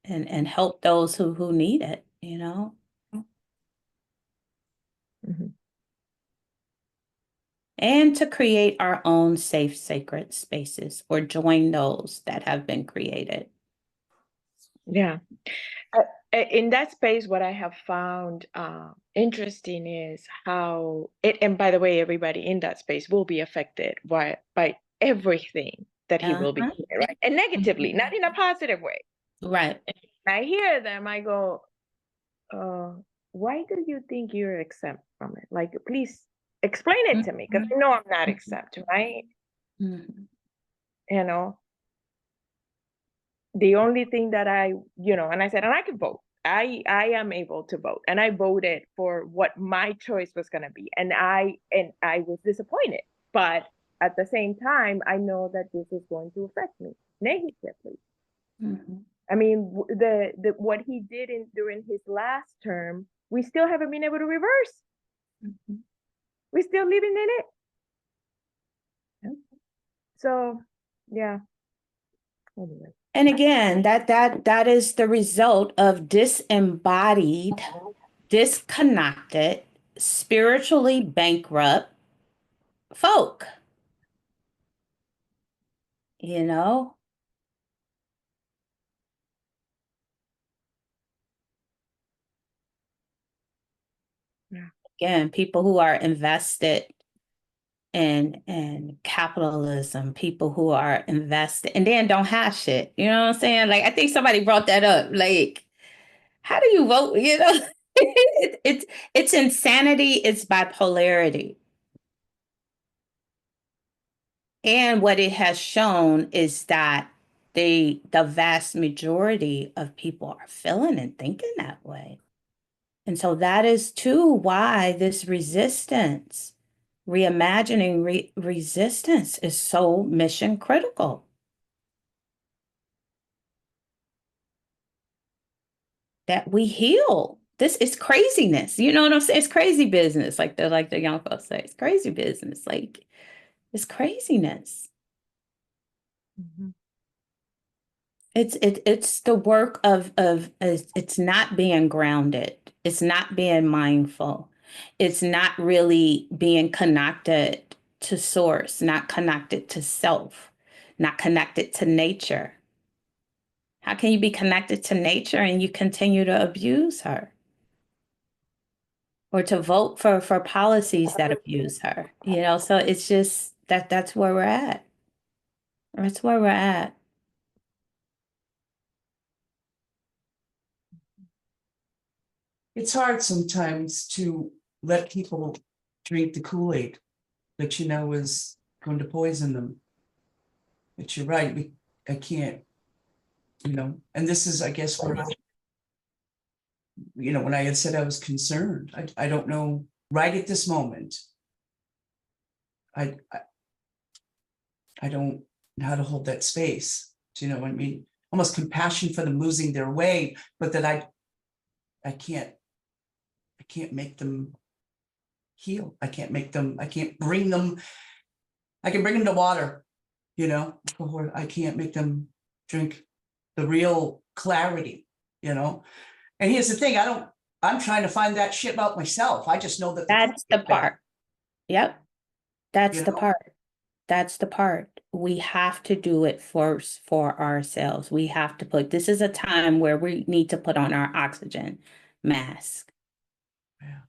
and help those who need it, you know. And to create our own safe, sacred spaces or join those that have been created. Yeah. In that space, what I have found interesting is how it, and by the way, everybody in that space will be affected by everything that he will be doing, right? And negatively, not in a positive way. Right. And I hear them, I go, why do you think you're exempt from it? Like, please explain it to me, because I know I'm not exempt, right? You know, the only thing that and I said, and I can vote. I am able to vote, and I voted for what my choice was going to be, and I was disappointed, but at the same time, I know that this is going to affect me negatively. I mean, the what he did during his last term, we still haven't been able to reverse. We're still living in it. So, yeah. Anyway. And again, that is the result of disembodied, disconnected, spiritually bankrupt folk. You know? Yeah. Again, people who are invested in capitalism, people who are invested and then don't have shit. You know what I'm saying? Like, I think somebody brought that up. Like, how do you vote? You know, it's insanity, it's bipolarity. And what it has shown is that the vast majority of people are feeling and thinking that way. And so that is too why this resistance, reimagining resistance is so mission critical. That we heal. This is craziness. You know what I'm saying? It's crazy business, like the young folks say. It's crazy business. Like, it's craziness. It's the work of it's not being grounded. It's not being mindful. It's not really being connected to source, not connected to self, not connected to nature. How can you be connected to nature and you continue to abuse her? Or to vote for policies that abuse her, you know? So it's just that's where we're at. That's where we're at. It's hard sometimes to let people drink the Kool-Aid that you know is going to poison them. But you're right, I can't, you know, and this is, I guess, where, you know, when I had said I was concerned, I don't know right at this moment, I don't know how to hold that space. Do you know what I mean? Almost compassion for them losing their way, but that I can't make them heal. I can't bring them. I can bring them to water, or I can't make them drink the real clarity, And here's the thing, I'm trying to find that shit out myself. I just know that That's the part. Yep. That's You the know? part. That's the part. We have to do it first for ourselves. We have to this is a time where we need to put on our oxygen mask. Yeah.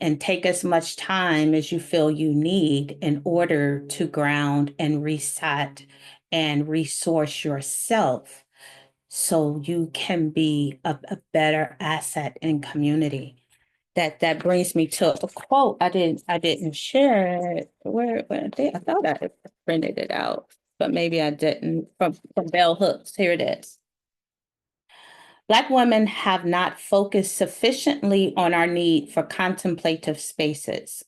And take as much time as you feel you need in order to ground and reset and resource yourself so you can be a better asset in community. That brings me to a quote. I didn't share it. Where I thought I printed it out, but maybe I didn't. From Bell Hooks. Here it is. Black women have not focused sufficiently on our need for contemplative spaces.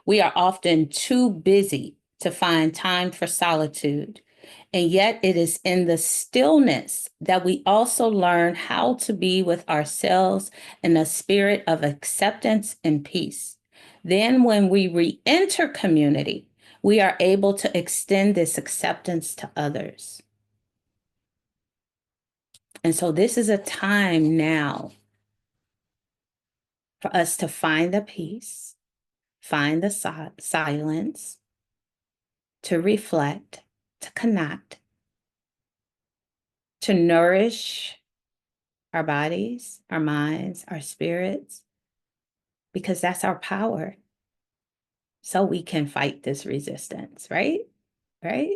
We are often too busy to find time for solitude. And yet it is in the stillness that we also learn how to be with ourselves in a spirit of acceptance and peace. Then when we re-enter community, we are able to extend this acceptance to others. And so this is a time now for us to find the peace, find the silence, to reflect, to connect, to nourish our bodies, our minds, our spirits, because that's our power. So we can fight this resistance, right? Right?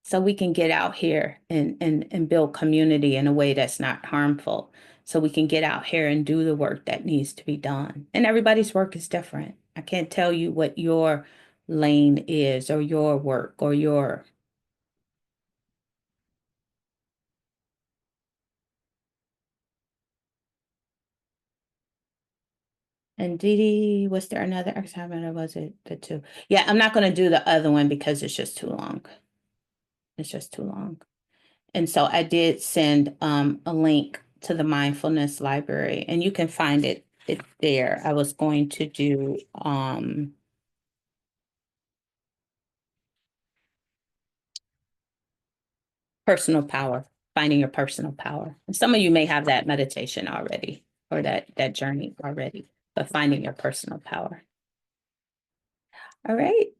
So we can get out here and build community in a way that's not harmful. So we can get out here and do the work that needs to be done. And everybody's work is different. I can't tell you what your lane is or your work or your... And Dee Dee, was there another example or was it the two? Yeah, I'm not going to do the other one because it's just too long. It's just too long. And so I did send a link to the mindfulness library, and you can find it there. I was going to do personal power, finding your personal power. And some of you may have that meditation already or that journey already, but finding your personal power. All right.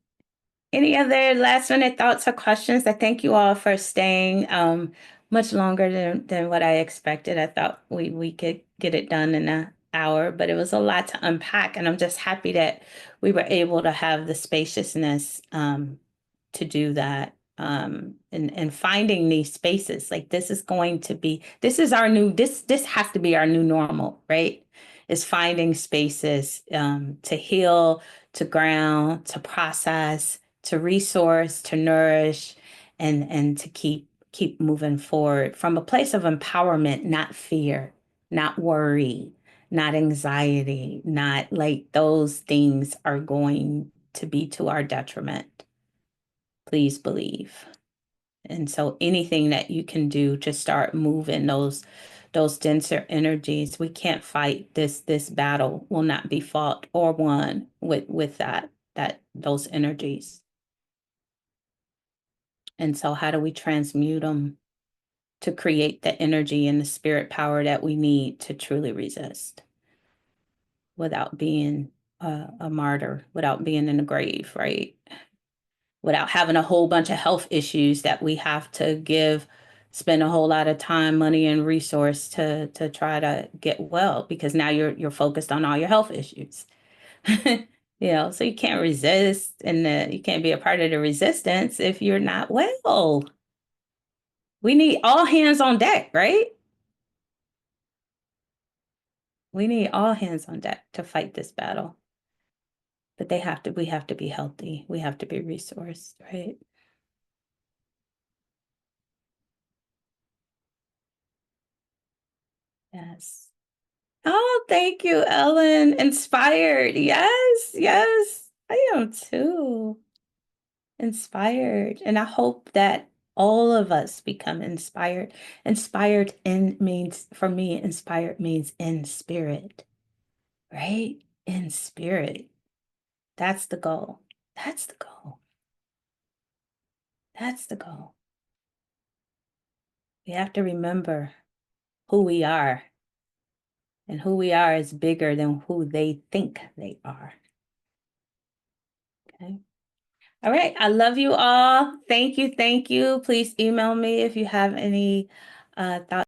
Any other last minute thoughts or questions? I thank you all for staying much longer than what I expected. I thought we could get it done in an hour, but it was a lot to unpack. And I'm just happy that we were able to have the spaciousness to do that. And finding these spaces, like this is this has to be our new normal, right? Is finding spaces to heal, to ground, to process, to resource, to nourish, and to keep moving forward from a place of empowerment, not fear, not worry, not anxiety, not like those things are going to be to our detriment. Please believe. And so anything that you can do to start moving those denser energies, we can't fight this battle will not be fought or won with those energies. And so how do we transmute them to create the energy and the spirit power that we need to truly resist without being a martyr, without being in the grave, right? Without having a whole bunch of health issues that we have to spend a whole lot of time, money, and resource to try to get well, because now you're focused on all your health issues. So you can't resist, and you can't be a part of the resistance if you're not well. We need all hands on deck, right? We need all hands on deck to fight this battle. But we have to be healthy. We have to be resourced, right? Yes. Oh, thank you, Ellen. Inspired. Yes, yes. I am too. Inspired. And I hope that all of us become inspired. Inspired in means, for me, inspired means in spirit, right? In spirit. That's the goal. That's the goal. That's the goal. We have to remember who we are. And who we are is bigger than who they think they are. Okay. All right. I love you all. Thank you. Thank you. Please email me if you have any thoughts.